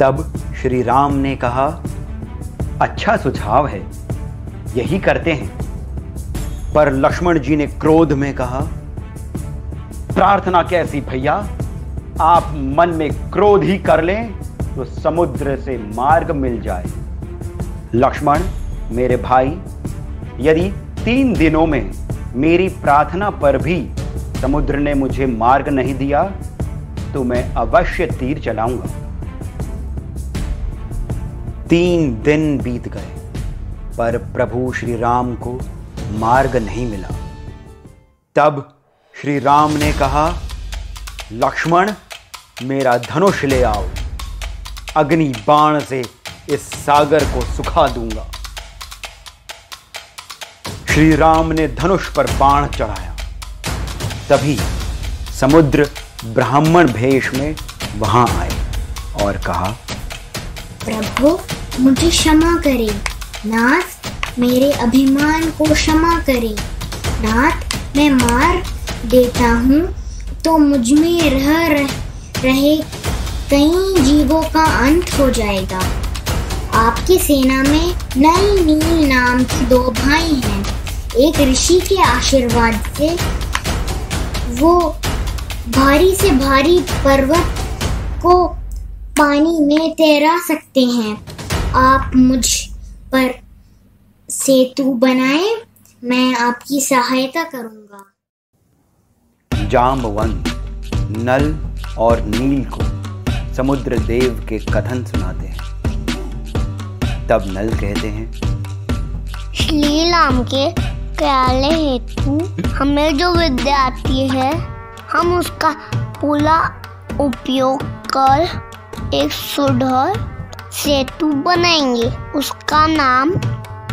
तब श्री राम ने कहा, अच्छा सुझाव है, यही करते हैं। पर लक्ष्मण जी ने क्रोध में कहा, प्रार्थना कैसी भैया, आप मन में क्रोध ही कर लें तो समुद्र से मार्ग मिल जाए। लक्ष्मण मेरे भाई, यदि 3 दिनों में मेरी प्रार्थना पर भी समुद्र ने मुझे मार्ग नहीं दिया तो मैं अवश्य तीर चलाऊंगा। 3 दिन बीत गए पर प्रभु श्री राम को मार्ग नहीं मिला। तब श्री राम ने कहा, लक्ष्मण मेरा धनुष ले आओ, अग्नि बाण से इस सागर को सुखा दूंगा। श्री राम ने धनुष पर बाण चढ़ाया। तभी समुद्र ब्राह्मण भेष में वहां आए और कहा, प्रभु मुझे क्षमा करें, नाथ मेरे अभिमान को क्षमा करें। नाथ मैं मार देता हूँ तो मुझ में रहे कई जीवों का अंत हो जाएगा। आपकी सेना में नल नील नाम के 2 भाई हैं। एक ऋषि के आशीर्वाद से वो भारी से भारी पर्वत को पानी में तैरा सकते हैं। आप मुझ पर सेतु बनाए, मैं आपकी सहायता करूंगा। जाम्बवंत नल और नील को समुद्र देव के कथन सुनाते हैं। तब नल कहते हैं, श्री राम के कार्य हेतु हमें जो विद्या आती है, हम उसका पूरा उपयोग कर एक सुदृढ़ सेतु बनाएंगे। उसका नाम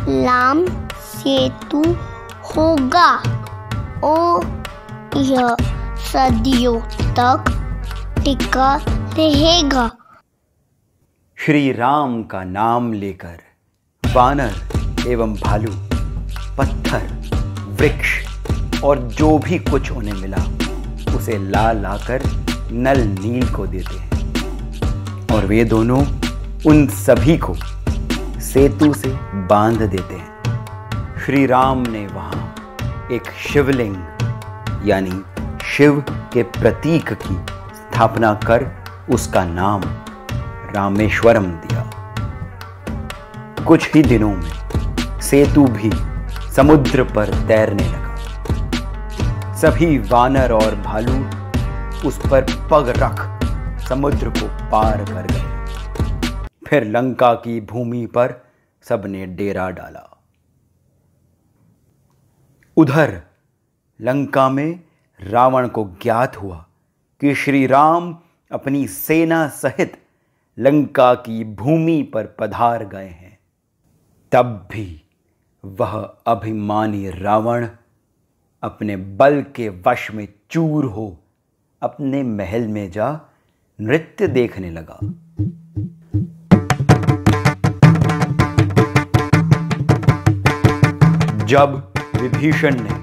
राम सेतु होगा और यह सदियों तक टिका रहेगा। श्री राम का नाम लेकर वानर एवं भालू, पत्थर, वृक्ष और जो भी कुछ उन्हें मिला उसे ला लाकर नल नील को देते हैं और वे दोनों उन सभी को सेतु से बांध देते हैं। श्री राम ने वहां एक शिवलिंग यानी शिव के प्रतीक की स्थापना कर उसका नाम रामेश्वरम दिया। कुछ ही दिनों में सेतु भी समुद्र पर तैरने लगा। सभी वानर और भालू उस पर पग रख समुद्र को पार कर गए। फिर लंका की भूमि पर सबने डेरा डाला। उधर लंका में रावण को ज्ञात हुआ कि श्री राम अपनी सेना सहित लंका की भूमि पर पधार गए हैं। तब भी वह अभिमानी रावण अपने बल के वश में चूर हो अपने महल में जा नृत्य देखने लगा। जब विभीषण ने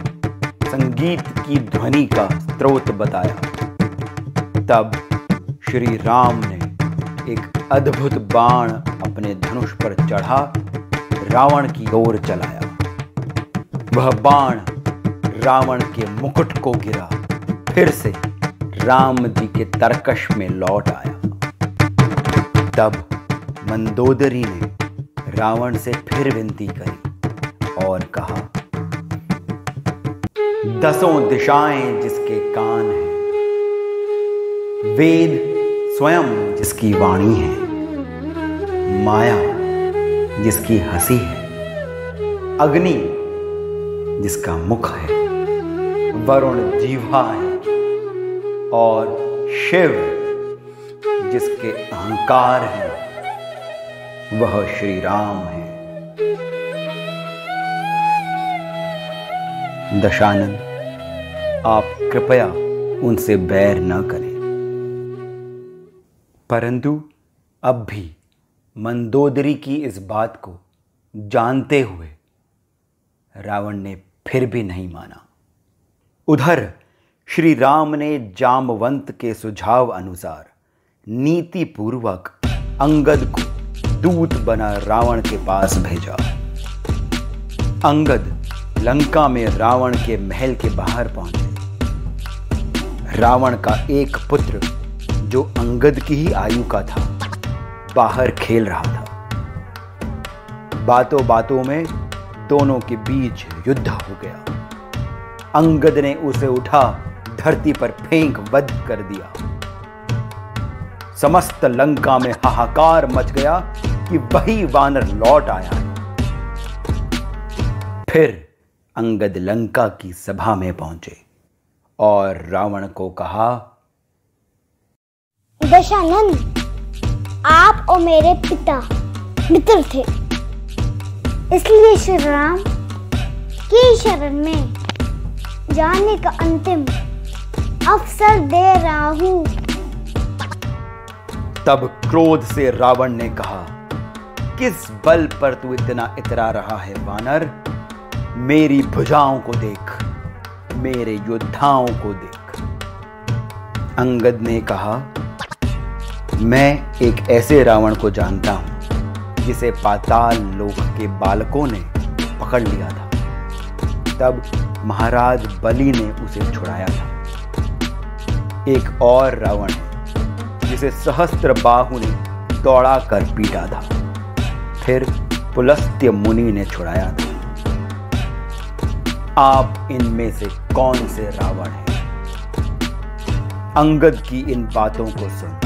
संगीत की ध्वनि का स्रोत बताया, तब श्री राम ने एक अद्भुत बाण अपने धनुष पर चढ़ा रावण की ओर चलाया। वह बाण रावण के मुकुट को गिरा, फिर से राम जी के तरकश में लौट आया। तब मंदोदरी ने रावण से फिर विनती करी और कहा, दसों दिशाएं जिसके कान हैं, वेद स्वयं जिसकी वाणी है, माया जिसकी हंसी है, अग्नि जिसका मुख है, वरुण जीवा है और शिव जिसके अहंकार है, वह श्री राम है। दशानन, आप कृपया उनसे बैर न करें। परंतु अब भी मंदोदरी की इस बात को जानते हुए रावण ने फिर भी नहीं माना। उधर श्री राम ने जामवंत के सुझाव अनुसार नीतिपूर्वक अंगद को दूत बना रावण के पास भेजा। अंगद लंका में रावण के महल के बाहर पहुंचे। रावण का एक पुत्र जो अंगद की ही आयु का था, बाहर खेल रहा था। बातों बातों में दोनों के बीच युद्ध हो गया। अंगद ने उसे उठा धरती पर फेंक वध कर दिया। समस्त लंका में हाहाकार मच गया कि वही वानर लौट आया है। फिर अंगद लंका की सभा में पहुंचे और रावण को कहा, दशानन, आप और मेरे पिता मित्र थे, इसलिए श्री राम की शरण में जाने का अंतिम अवसर दे रहा हूं। तब क्रोध से रावण ने कहा, किस बल पर तू इतना इतरा रहा है वानर? मेरी भुजाओं को देख, मेरे योद्धाओं को देख। अंगद ने कहा, मैं एक ऐसे रावण को जानता हूं जिसे पाताल लोक के बालकों ने पकड़ लिया था। तब महाराज बलि ने उसे छुड़ाया था। एक और रावण है जिसे सहस्त्रबाहु ने दौड़ा कर पीटा था, फिर पुलस्त्य मुनि ने छुड़ाया था। आप इनमें से कौन से रावण हैं? अंगद की इन बातों को सुन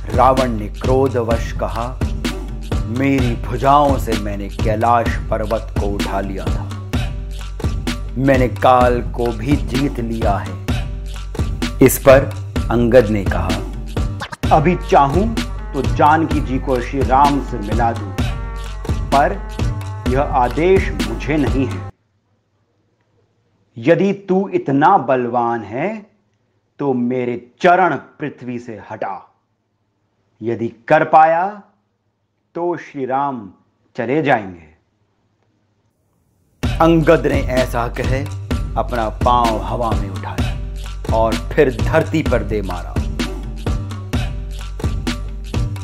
रावण ने क्रोधवश कहा, मेरी भुजाओं से मैंने कैलाश पर्वत को उठा लिया था, मैंने काल को भी जीत लिया है। इस पर अंगद ने कहा, अभी चाहूं तो जानकी जी को श्री राम से मिला दूं, पर यह आदेश मुझे नहीं है। यदि तू इतना बलवान है तो मेरे चरण पृथ्वी से हटा। यदि कर पाया तो श्री राम चले जाएंगे। अंगद ने ऐसा कहे अपना पांव हवा में उठाया और फिर धरती पर दे मारा।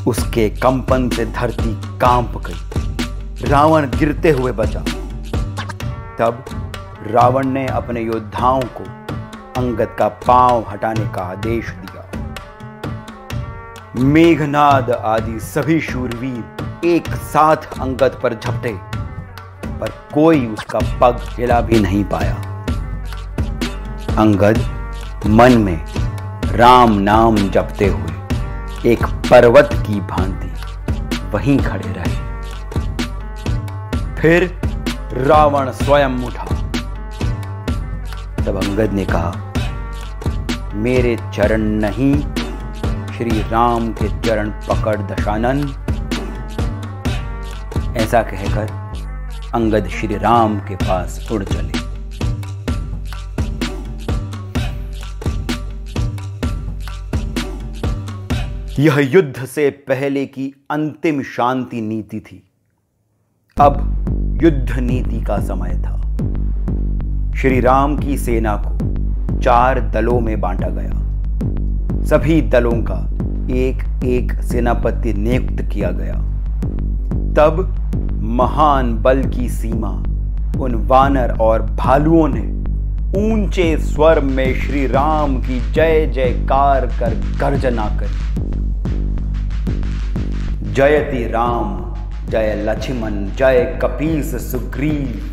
उसके कंपन से धरती कांप गई। रावण गिरते हुए बचा। तब रावण ने अपने योद्धाओं को अंगद का पांव हटाने का आदेश दिया। मेघनाद आदि सभी शूरवीर एक साथ अंगद पर झपटे, पर कोई उसका पग हिला भी नहीं पाया। अंगद मन में राम नाम जपते हुए एक पर्वत की भांति वहीं खड़े रहे। फिर रावण स्वयं उठा। तब अंगद ने कहा, मेरे चरण नहीं, श्री राम के चरण पकड़ दशानन। ऐसा कहकर अंगद श्री राम के पास उड़ चले। यह युद्ध से पहले की अंतिम शांति नीति थी। अब युद्ध नीति का समय था। श्री राम की सेना को 4 दलों में बांटा गया। सभी दलों का एक एक सेनापति नियुक्त किया गया। तब महान बल की सीमा उन वानर और भालुओं ने ऊंचे स्वर में श्री राम की जय जयकार कर गर्जना करी। जयति राम जय लक्ष्मण जय कपीस सुग्रीव,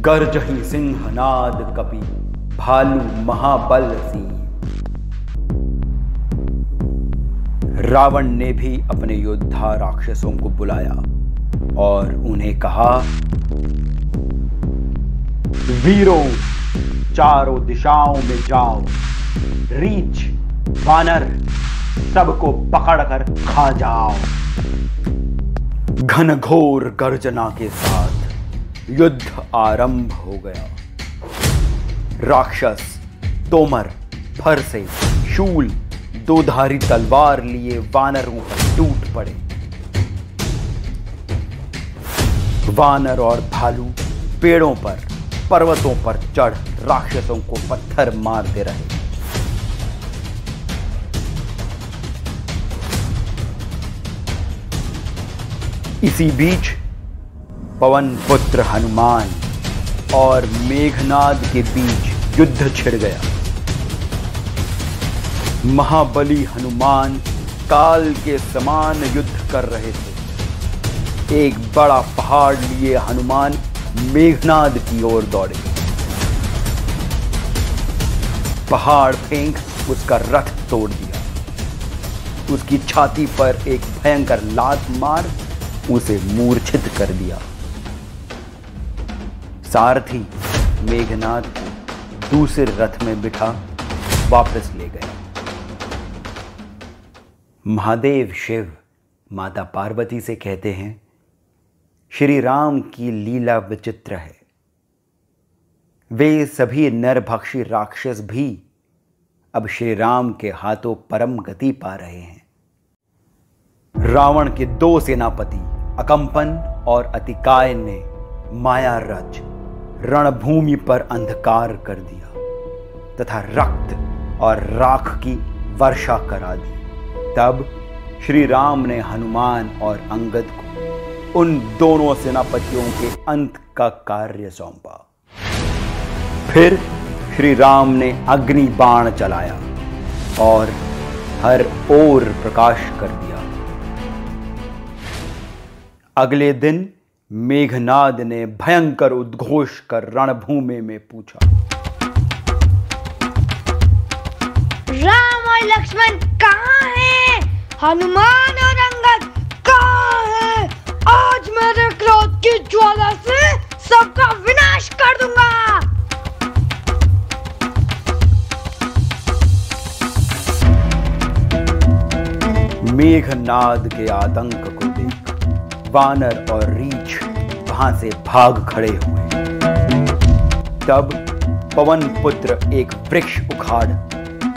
गर्जहि सिंहनाद कपि भालू महाबल सिंह। रावण ने भी अपने योद्धा राक्षसों को बुलाया और उन्हें कहा, वीरों, चारों दिशाओं में जाओ, रीछ, वानर सबको पकड़कर खा जाओ। घनघोर गर्जना के साथ युद्ध आरंभ हो गया। राक्षस तोमर, फरसे, शूल, 2धारी तलवार लिए वानरों पर टूट पड़े। वानर और भालू पेड़ों पर, पर्वतों पर चढ़ राक्षसों को पत्थर मारते रहे। इसी बीच पवन पुत्र हनुमान और मेघनाद के बीच युद्ध छिड़ गया। महाबली हनुमान काल के समान युद्ध कर रहे थे। एक बड़ा पहाड़ लिए हनुमान मेघनाद की ओर दौड़े। पहाड़ फेंक उसका रथ तोड़ दिया। उसकी छाती पर एक भयंकर लात मार उसे मूर्छित कर दिया। सारथी मेघनाद को दूसरे रथ में बिठा वापस ले गया। महादेव शिव माता पार्वती से कहते हैं, श्री राम की लीला विचित्र है। वे सभी नरभक्षी राक्षस भी अब श्री राम के हाथों परम गति पा रहे हैं। रावण के 2 सेनापति अकंपन और अतिकाय ने माया रच रणभूमि पर अंधकार कर दिया तथा रक्त और राख की वर्षा करा दी। तब श्री राम ने हनुमान और अंगद को उन दोनों सेनापतियों के अंत का कार्य सौंपा। फिर श्री राम ने अग्नि बाण चलाया और हर ओर प्रकाश कर दिया। अगले दिन मेघनाद ने भयंकर उद्घोष कर रणभूमि में पूछा, राम और लक्ष्मण कहाँ हैं? हनुमान और अंगद कहाँ हैं? आज मेरे क्रोध की ज्वाला से सबका विनाश कर दूंगा। मेघनाद के आतंक को देख वानर और रीछ वहां से भाग खड़े हुए। तब पवन पुत्र एक वृक्ष उखाड़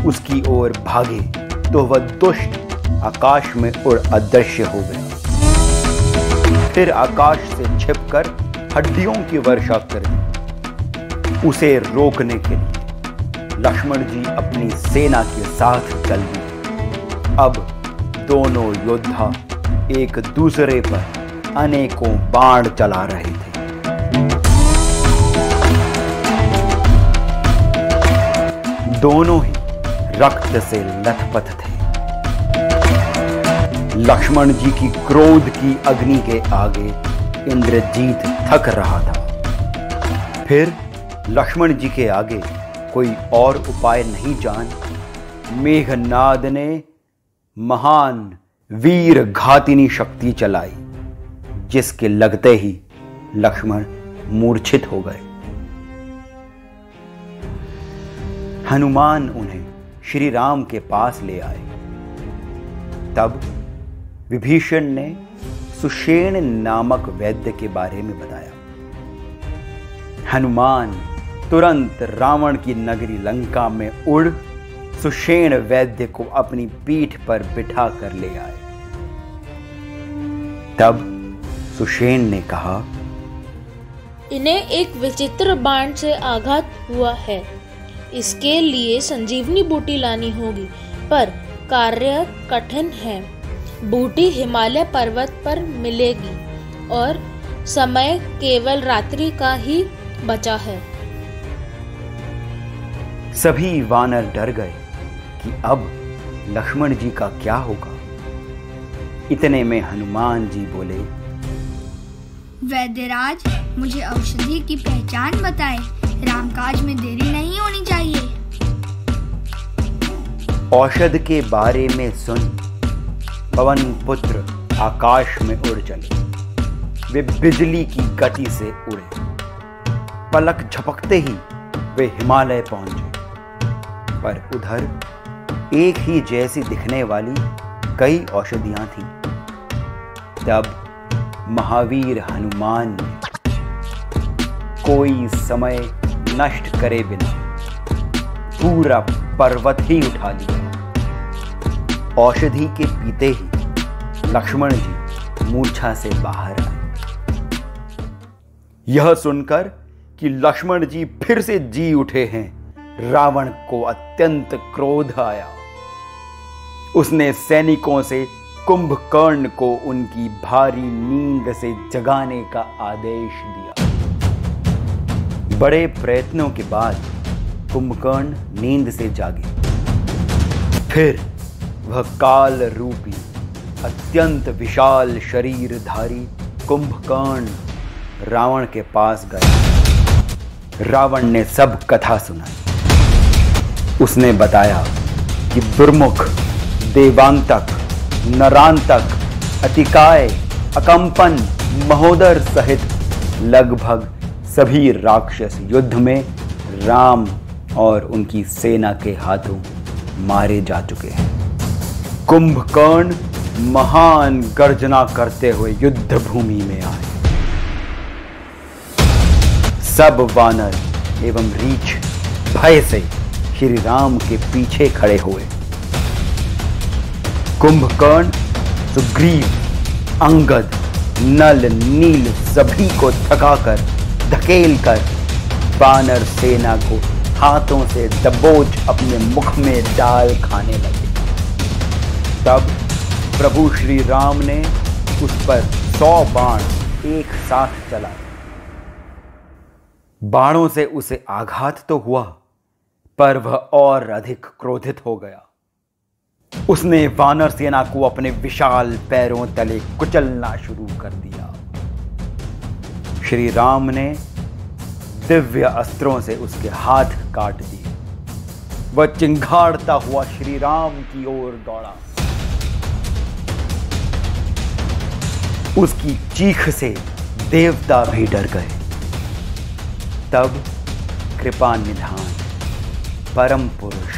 उसकी ओर भागे तो वह दुष्ट आकाश में उड़ अदृश्य हो गया। फिर आकाश से छिपकर हड्डियों की वर्षा कर दी। उसे रोकने के लिए लक्ष्मण जी अपनी सेना के साथ चल दिए। अब दोनों योद्धा एक दूसरे पर अनेकों बाण चला रहे थे। दोनों ही रक्त से लथपथ थे। लक्ष्मण जी की क्रोध की अग्नि के आगे इंद्रजीत थक रहा था। फिर लक्ष्मण जी के आगे कोई और उपाय नहीं जान मेघनाद ने महान वीर घातिनी शक्ति चलाई, जिसके लगते ही लक्ष्मण मूर्छित हो गए। हनुमान उन्हें श्री राम के पास ले आए। तब विभीषण ने सुषेण नामक वैद्य के बारे में बताया। हनुमान तुरंत रावण की नगरी लंका में उड़ सुषेण वैद्य को अपनी पीठ पर बिठा कर ले आए। तब सुषेण ने कहा, इन्हें एक विचित्र बाण से आघात हुआ है। इसके लिए संजीवनी बूटी लानी होगी, पर कार्य कठिन है। बूटी हिमालय पर्वत पर मिलेगी और समय केवल रात्रि का ही बचा है। सभी वानर डर गए कि अब लक्ष्मण जी का क्या होगा। इतने में हनुमान जी बोले, वैद्यराज, मुझे औषधि की पहचान बताएं। रामकाज में देरी नहीं होनी चाहिए। औषध के बारे में सुन पवन पुत्र आकाश में उड़ चले। वे बिजली की गति से उड़े। पलक झपकते ही वे हिमालय पहुंचे। पर उधर एक ही जैसी दिखने वाली कई औषधियां थीं। तब महावीर हनुमान ने कोई समय नष्ट करे बिना पूरा पर्वत ही उठा लिया। औषधि के पीते ही लक्ष्मण जी मूर्छा से बाहर आए। यह सुनकर कि लक्ष्मण जी फिर से जी उठे हैं, रावण को अत्यंत क्रोध आया। उसने सैनिकों से कुंभकर्ण को उनकी भारी नींद से जगाने का आदेश दिया। बड़े प्रयत्नों के बाद कुंभकर्ण नींद से जागे। फिर वह काल रूपी अत्यंत विशाल शरीरधारी कुंभकर्ण रावण के पास गया। रावण ने सब कथा सुनाई। उसने बताया कि दुर्मुख, देवांतक, नरांतक, अतिकाय, अकंपन, महोदर सहित लगभग सभी राक्षस युद्ध में राम और उनकी सेना के हाथों मारे जा चुके हैं। कुंभकर्ण महान गर्जना करते हुए युद्ध भूमि में आए। सब वानर एवं रीछ भय से श्री राम के पीछे खड़े हुए। कुंभकर्ण, सुग्रीव, अंगद, नल, नील सभी को थकाकर धकेल कर वानर सेना को हाथों से दबोच अपने मुख में डाल खाने लगे। तब प्रभु श्री राम ने उस पर 100 बाण एक साथ चलाए। बाणों से उसे आघात तो हुआ, पर वह और अधिक क्रोधित हो गया। उसने वानर सेना को अपने विशाल पैरों तले कुचलना शुरू कर दिया। श्री राम ने दिव्य अस्त्रों से उसके हाथ काट दिए। वह चिंघाड़ता हुआ श्री राम की ओर दौड़ा। उसकी चीख से देवता भी डर गए। तब कृपा निधान, परम पुरुष,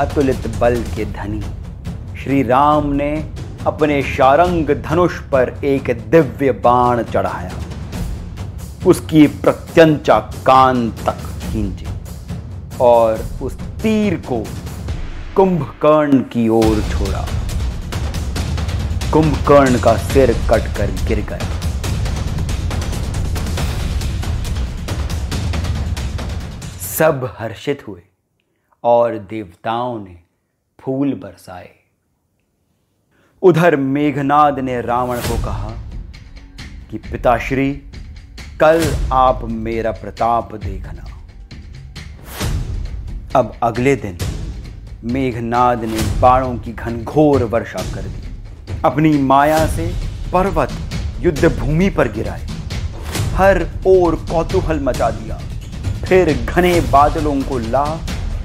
अतुलित बल के धनी श्री राम ने अपने शारंग धनुष पर एक दिव्य बाण चढ़ाया। उसकी प्रत्यंचा कान तक खींची और उस तीर को कुंभकर्ण की ओर छोड़ा। कुंभकर्ण का सिर कटकर गिर गया। सब हर्षित हुए और देवताओं ने फूल बरसाए। उधर मेघनाद ने रावण को कहा कि पिताश्री, कल आप मेरा प्रताप देखना। अब अगले दिन मेघनाद ने बाणों की घनघोर वर्षा कर दी। अपनी माया से पर्वत युद्ध भूमि पर गिराए, हर ओर कौतूहल मचा दिया। फिर घने बादलों को ला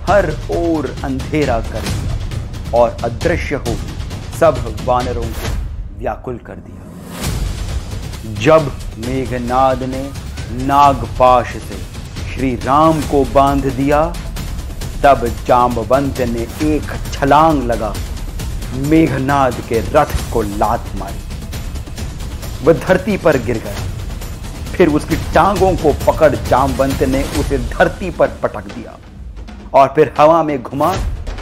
हर ओर अंधेरा कर दिया और अदृश्य हो सब वानरों को व्याकुल कर दिया। जब मेघनाद ने नागपाश से श्री राम को बांध दिया, तब जांबवंत ने एक छलांग लगा मेघनाद के रथ को लात मारी। वह धरती पर गिर गया। फिर उसकी टांगों को पकड़ जांबवंत ने उसे धरती पर पटक दिया और फिर हवा में घुमा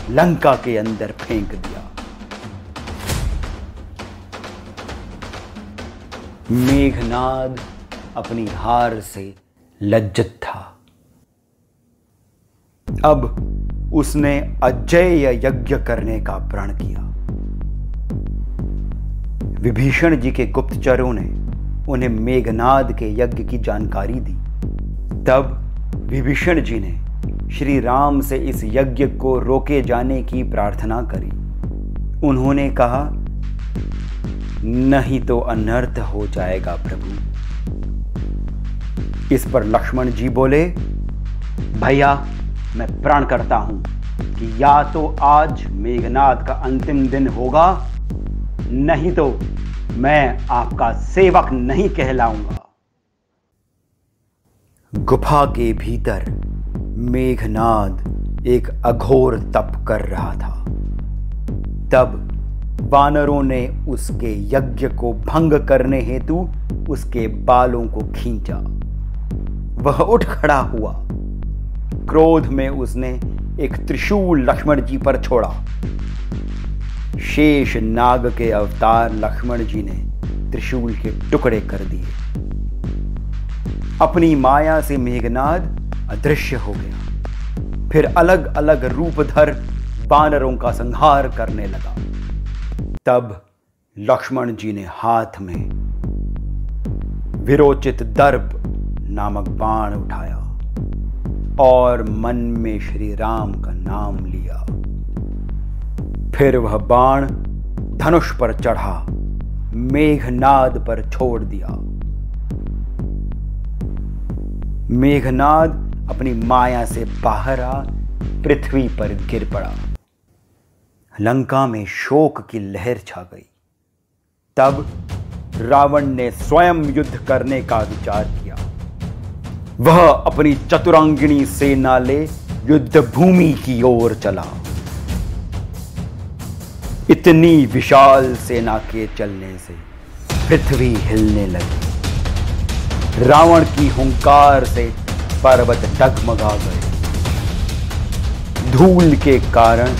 लंका के अंदर फेंक दिया। मेघनाद अपनी हार से लज्जित था। अब उसने अजेय यज्ञ करने का प्रण किया। विभीषण जी के गुप्तचरों ने उन्हें मेघनाद के यज्ञ की जानकारी दी। तब विभीषण जी ने श्री राम से इस यज्ञ को रोके जाने की प्रार्थना करी। उन्होंने कहा, नहीं तो अनर्थ हो जाएगा प्रभु। इस पर लक्ष्मण जी बोले, भैया मैं प्रण करता हूं कि या तो आज मेघनाद का अंतिम दिन होगा, नहीं तो मैं आपका सेवक नहीं कहलाऊंगा। गुफा के भीतर मेघनाद एक अघोर तप कर रहा था। तब वानरों ने उसके यज्ञ को भंग करने हेतु उसके बालों को खींचा। वह उठ खड़ा हुआ। क्रोध में उसने एक त्रिशूल लक्ष्मण जी पर छोड़ा। शेष नाग के अवतार लक्ष्मण जी ने त्रिशूल के टुकड़े कर दिए। अपनी माया से मेघनाद अदृश्य हो गया। फिर अलग अलग रूपधर वानरों का संहार करने लगा। तब लक्ष्मण जी ने हाथ में विरोचित दर्प नामक बाण उठाया और मन में श्री राम का नाम लिया। फिर वह बाण धनुष पर चढ़ा, मेघनाद पर छोड़ दिया। मेघनाद अपनी माया से बाहर आ पृथ्वी पर गिर पड़ा। लंका में शोक की लहर छा गई। तब रावण ने स्वयं युद्ध करने का विचार किया। वह अपनी चतुरांगिनी सेना ले युद्ध भूमि की ओर चला। इतनी विशाल सेना के चलने से पृथ्वी हिलने लगी। रावण की हुंकार से पर्वत डगमगा गए। धूल के कारण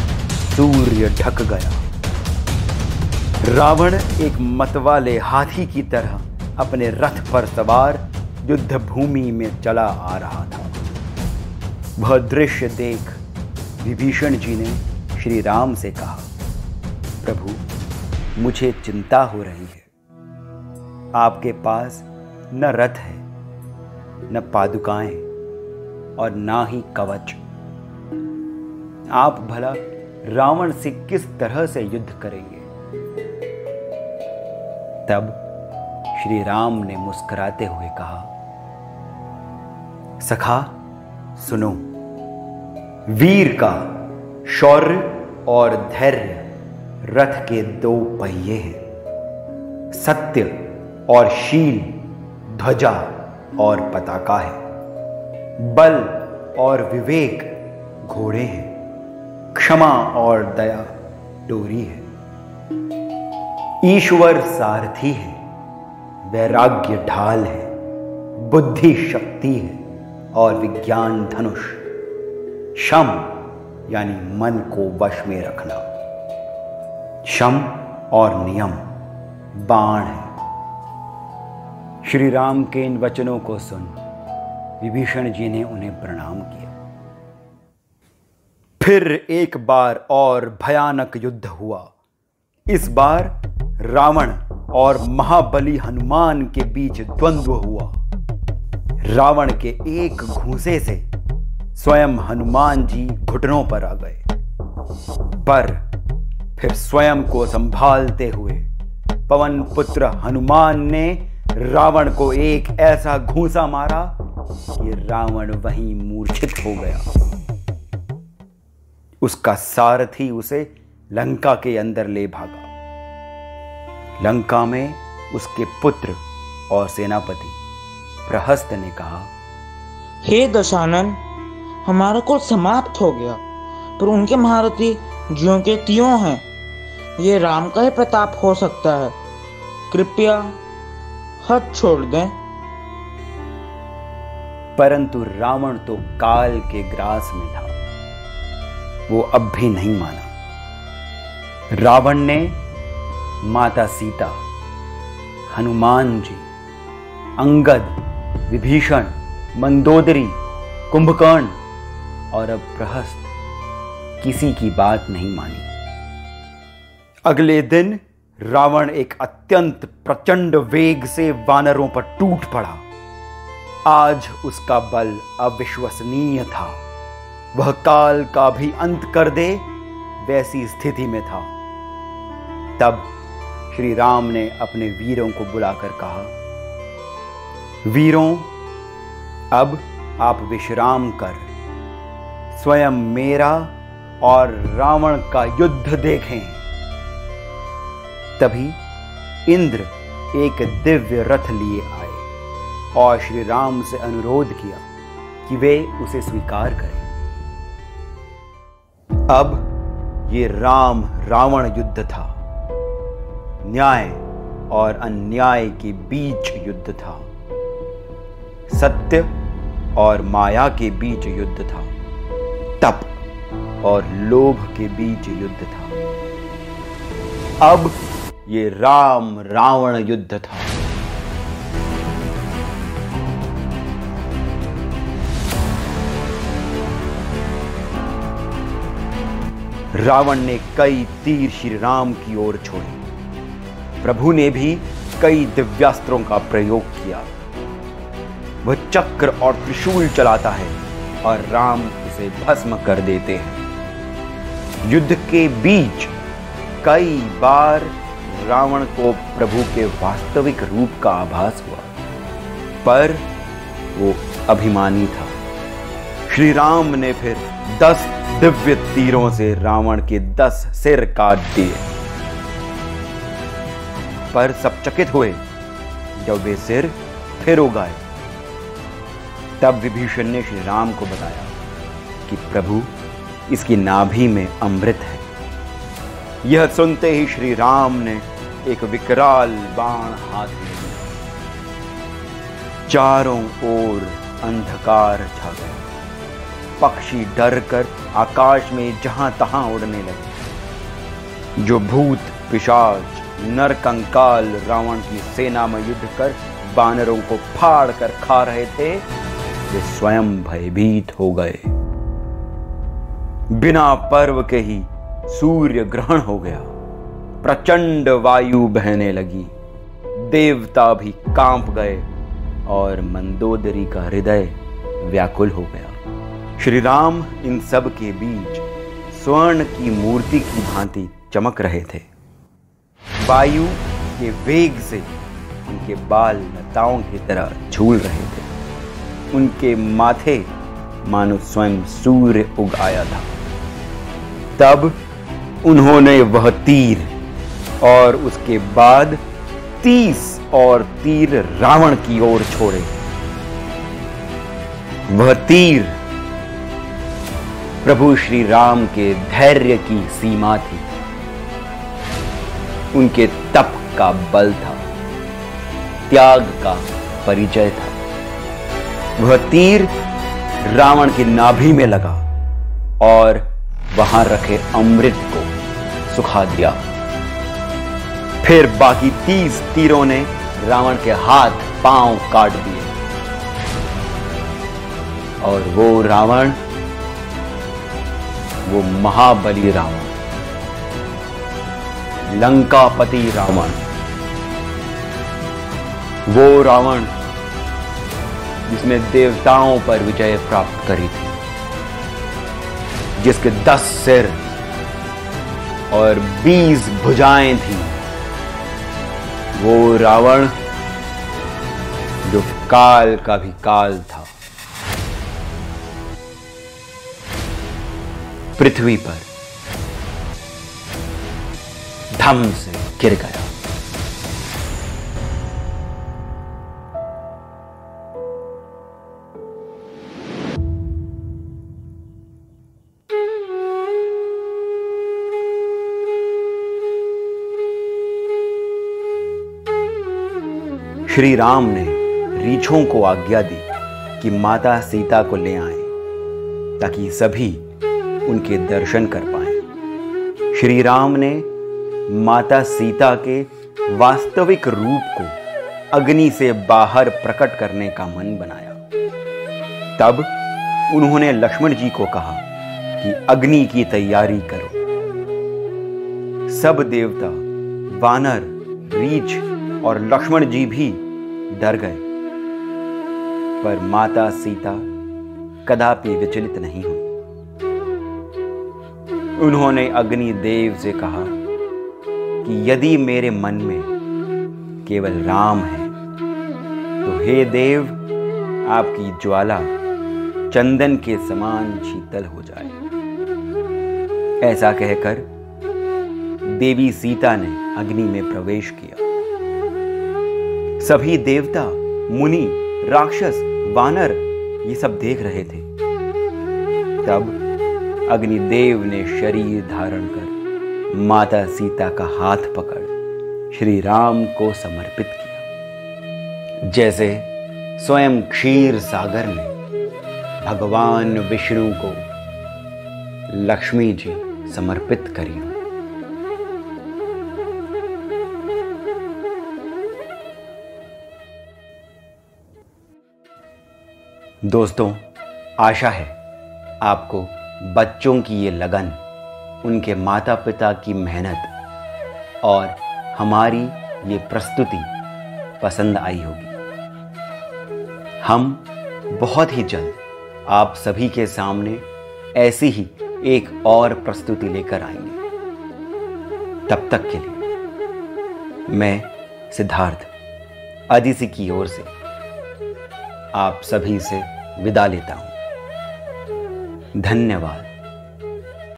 सूर्य ढक गया। रावण एक मतवाले हाथी की तरह अपने रथ पर सवार युद्ध भूमि में चला आ रहा था। वह दृश्य देख विभीषण जी ने श्री राम से कहा, प्रभु मुझे चिंता हो रही है। आपके पास न रथ है, न पादुकाएं और ना ही कवच। आप भला रावण से किस तरह से युद्ध करेंगे? तब श्री राम ने मुस्कुराते हुए कहा, सखा सुनो, वीर का शौर्य और धैर्य रथ के दो पहिए हैं। सत्य और शील ध्वजा और पताका है। बल और विवेक घोड़े हैं। क्षमा और दया डोरी है। ईश्वर सारथी है। वैराग्य ढाल है। बुद्धि शक्ति है और विज्ञान धनुष। शम यानी मन को वश में रखना। शम और नियम बाण है। श्री राम के इन वचनों को सुन विभीषण जी ने उन्हें प्रणाम किया। फिर एक बार और भयानक युद्ध हुआ। इस बार रावण और महाबली हनुमान के बीच द्वंद्व हुआ। रावण के एक घूंसे से स्वयं हनुमान जी घुटनों पर आ गए, पर फिर स्वयं को संभालते हुए पवन पुत्र हनुमान ने रावण को एक ऐसा घूंसा मारा कि रावण वहीं मूर्छित हो गया। उसका सारथी उसे लंका के अंदर ले भागा। लंका में उसके पुत्र और सेनापति प्रहस्त ने कहा, हे दशानन, हमारा कुल समाप्त हो गया, पर उनके महारथी ज्यों के त्यों हैं। ये राम का ही प्रताप हो सकता है। कृपया हट छोड़ दें। परंतु रावण तो काल के ग्रास में था। वो अब भी नहीं माना। रावण ने माता सीता, हनुमान जी अंगद, विभीषण, मंदोदरी, कुंभकर्ण और अब प्रहस्त किसी की बात नहीं मानी। अगले दिन रावण एक अत्यंत प्रचंड वेग से वानरों पर टूट पड़ा। आज उसका बल अविश्वसनीय था। वह काल का भी अंत कर दे वैसी स्थिति में था। तब श्री राम ने अपने वीरों को बुलाकर कहा, वीरों, अब आप विश्राम कर स्वयं मेरा और रावण का युद्ध देखें। तभी इंद्र एक दिव्य रथ लिए आए और श्री राम से अनुरोध किया कि वे उसे स्वीकार करें। अब ये राम रावण युद्ध था। न्याय और अन्याय के बीच युद्ध था। सत्य और माया के बीच युद्ध था। तप और लोभ के बीच युद्ध था। अब ये राम रावण युद्ध था। रावण ने कई तीर श्री राम की ओर छोड़े। प्रभु ने भी कई दिव्यास्त्रों का प्रयोग किया। वह चक्र और त्रिशूल चलाता है और राम उसे भस्म कर देते हैं। युद्ध के बीच कई बार रावण को प्रभु के वास्तविक रूप का आभास हुआ, पर वो अभिमानी था। श्री राम ने फिर 10 दिव्य तीरों से रावण के 10 सिर काट दिए। पर सब चकित हुए जब वे सिर फिर उगाए। तब विभीषण ने श्री राम को बताया कि प्रभु, इसकी नाभि में अमृत है। यह सुनते ही श्री राम ने एक विकराल बाण हाथ में लिया। चारों ओर अंधकार छा गया। पक्षी डरकर आकाश में जहां तहां उड़ने लगे। जो भूत, पिशाच, नर कंकाल रावण की सेना में युद्ध कर वानरों को फाड़ कर खा रहे थे, वे स्वयं भयभीत हो गए। बिना पर्व के ही सूर्य ग्रहण हो गया। प्रचंड वायु बहने लगी। देवता भी कांप गए और मंदोदरी का हृदय व्याकुल हो गया। श्री राम इन सब के बीच स्वर्ण की मूर्ति की भांति चमक रहे थे। वायु के वेग से उनके बाल लताओं की तरह झूल रहे थे। उनके माथे मानो स्वयं सूर्य उग आया था। तब उन्होंने वह तीर और उसके बाद 30 और तीर रावण की ओर छोड़े। वह तीर प्रभु श्री राम के धैर्य की सीमा थी। उनके तप का बल था, त्याग का परिचय था। वह तीर रावण की नाभि में लगा और वहां रखे अमृत को सुखा दिया। फिर बाकी 30 तीरों ने रावण के हाथ पांव काट दिए और वो रावण, वो महाबली रावण, लंकापति रावण, वो रावण जिसने देवताओं पर विजय प्राप्त करी थी, जिसके 10 सिर और 20 भुजाएं थी, वो रावण जो काल का भी काल था, पृथ्वी पर धम से गिर गया। श्री राम ने रीछों को आज्ञा दी कि माता सीता को ले आएं, ताकि सभी उनके दर्शन कर पाएं। श्री राम ने माता सीता के वास्तविक रूप को अग्नि से बाहर प्रकट करने का मन बनाया। तब उन्होंने लक्ष्मण जी को कहा कि अग्नि की तैयारी करो। सब देवता, वानर, रीछ और लक्ष्मण जी भी डर गए, पर माता सीता कदापि विचलित नहीं हुई। उन्होंने अग्नि देव से कहा कि यदि मेरे मन में केवल राम है तो हे देव, आपकी ज्वाला चंदन के समान शीतल हो जाए। ऐसा कहकर देवी सीता ने अग्नि में प्रवेश किया। सभी देवता, मुनि, राक्षस, वानर ये सब देख रहे थे। तब अग्निदेव ने शरीर धारण कर माता सीता का हाथ पकड़ श्री राम को समर्पित किया, जैसे स्वयं क्षीर सागर में भगवान विष्णु को लक्ष्मी जी समर्पित करी। दोस्तों, आशा है आपको बच्चों की ये लगन, उनके माता पिता की मेहनत और हमारी ये प्रस्तुति पसंद आई होगी। हम बहुत ही जल्द आप सभी के सामने ऐसी ही एक और प्रस्तुति लेकर आएंगे। तब तक के लिए मैं सिद्धार्थ अदिति की ओर से आप सभी से विदा लेता हूं। धन्यवाद।